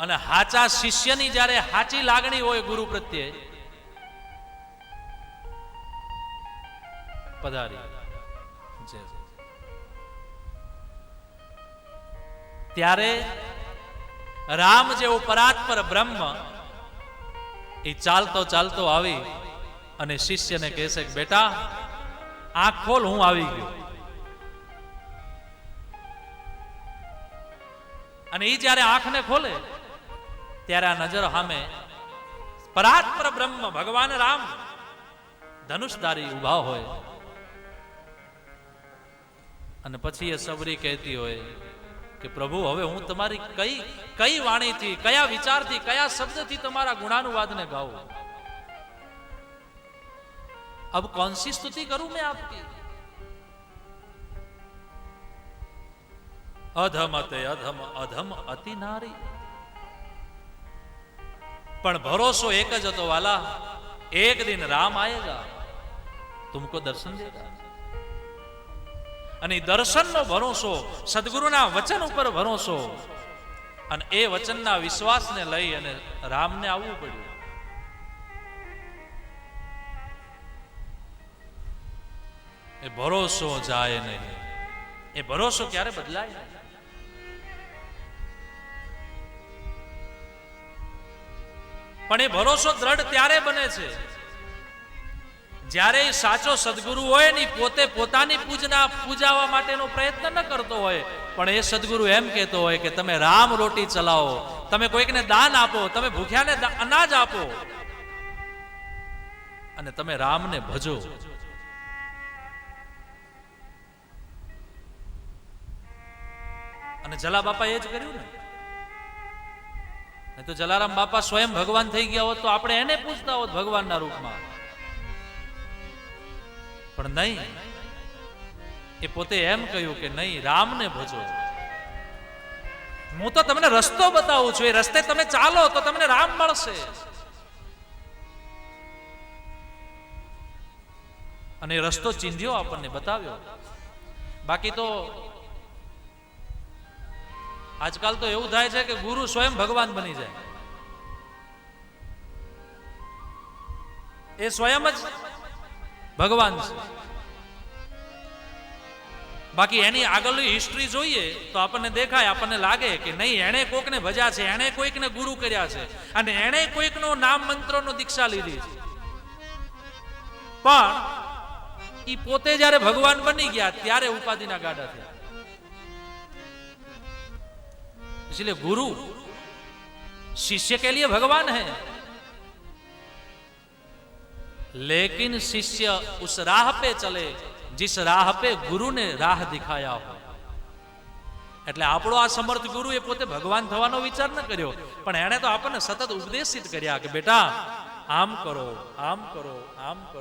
અને સાચા શિષ્યની જ્યારે સાચી લાગણી હોય ગુરુ પ્રત્યે, પધારી ત્યારે રામ જેવો પરાત્પર બ્રહ્મ એ ચાલતો ચાલતો આવી અને શિષ્યને કહે છે કે બેટા આંખ ખોલ, હું આવી ગયો. અને એ જ્યારે આંખને ખોલે ત્યારે આ નજર સામે પરાત્પર બ્રહ્મ ભગવાન રામ ધનુષધારી ઉભા હોય. અને પછી એ સબરી કહેતી હોય કે પ્રભુ હવે હું તમારી કઈ વાણીથી, કયા વિચારથી, કયા શબ્દથી તમારા ગુણાનુવાદને ગાઉં? अब कौन सी स्तुति करूं मैं आपकी? अधम ते अधम अधम अति नारी. પણ ભરોસો એક જ હતો વાલા, એક દિન રામ આયેગા, તુમકો દર્શન દેગા. અને દર્શનનો ભરોસો, સદગુરુના વચન ઉપર ભરોસો, અને એ વચનના વિશ્વાસને લઈ અને રામને આવવું પડ્યું. એ ભરોસો જાય નહીં, એ ભરોસો ક્યારે બદલાય નહીં. પણ એ ભરોસો દ્રઢ ત્યારે બને છે જ્યારે એ સાચો સદગુરુ હોય ને પોતે પોતાની પૂજાવા માટેનો પ્રયત્ન ન કરતો હોય, પણ એ સદગુરુ એમ કહેતો હોય કે તમે રામ રોટી ચલાવો, તમે કોઈકને દાન આપો, તમે ભૂખ્યાને અનાજ આપો, અને તમે રામને ભજો. અને જલા બાપા એ જ કર્યું ને. નહીં તો જલારામ બાપા સ્વયં ભગવાન થઈ ગયા હોત તો આપણે એને પૂછતા હોત ભગવાનના રૂપમાં. પણ નહીં, એ પોતે એમ કહ્યું કે નહીં, રામને ભજો. હું તો તમને રસ્તો બતાવું છું, એ રસ્તે તમે ચાલો તો તમને રામ મળશે. અને એ રસ્તો ચીંધ્યો, આપણને બતાવ્યો. બાકી તો આજકાલ તો એવું થાય છે કે ગુરુ સ્વયં ભગવાન બની જાય. એ સ્વયં જ ભગવાન છે. બાકી એની આગળની હિસ્ટ્રી જોઈએ તો આપણને દેખાય, આપણને લાગે કે નહીં, એણે કોઈકને ભજ્યા છે, એણે કોઈકને ગુરુ કર્યા છે, અને એણે કોઈકનો નામ મંત્રનો દીક્ષા લીધી છે. પણ એ પોતે જ્યારે ભગવાન બની ગયા ત્યારે ઉપાધિના ગાડા થયા. इसलिए गुरु शिष्य के लिए भगवान है, लेकिन शिष्य उस राह पे चले जिस राह पे गुरु ने राह दिखाया हो. એટલે આપણો આ સમર્થ ગુરુ એ પોતે ભગવાન થવાનો વિચાર ન કર્યો, પણ એણે તો આપણને સતત ઉપદેશિત કર્યા કે બેટા આમ કરો, આમ કરો, આમ કરો.